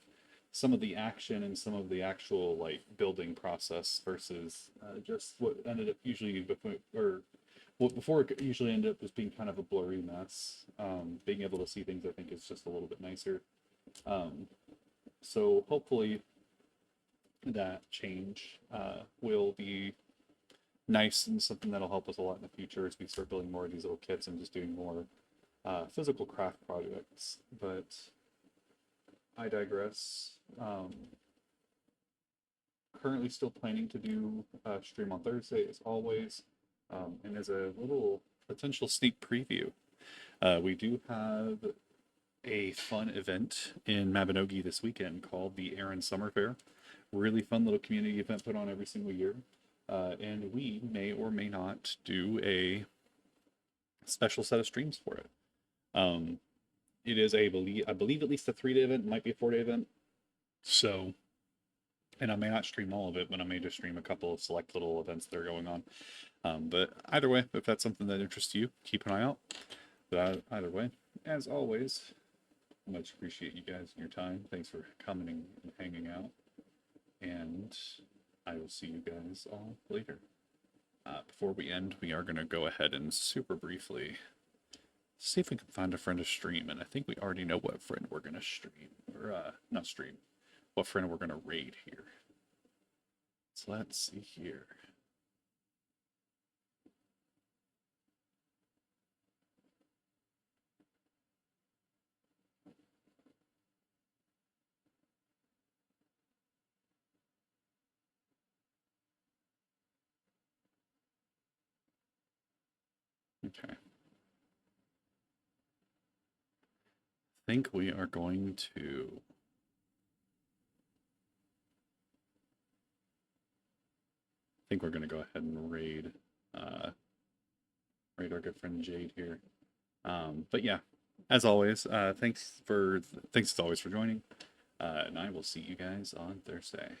some of the action and some of the actual like building process versus just what ended up usually before, or what before it usually ended up just being kind of a blurry mess. Being able to see things, I think, is just a little bit nicer. Um, so hopefully that change will be nice and something that'll help us a lot in the future as we start building more of these little kits and just doing more physical craft projects. But I digress. Currently still planning to do a stream on Thursday as always. And as a little potential sneak preview, we do have a fun event in Mabinogi this weekend called the Aaron Summer Fair. Really fun little community event put on every single year. And we may or may not do a special set of streams for it. It is I believe at least a 3-day event, might be a 4-day event. So, and I may not stream all of it, but I may just stream a couple of select little events that are going on. But either way, if that's something that interests you, keep an eye out. But either way, as always, much appreciate you guys and your time. Thanks for coming and hanging out. And I will see you guys all later. Before we end, we are going to go ahead and super briefly see if we can find a friend to stream. And I think we already know what friend we're going to stream. Or, not stream. What friend we're going to raid here. So let's see here. Okay. I think we are going to go ahead and raid our good friend Jade here. But yeah, as always, thanks as always for joining. And I will see you guys on Thursday.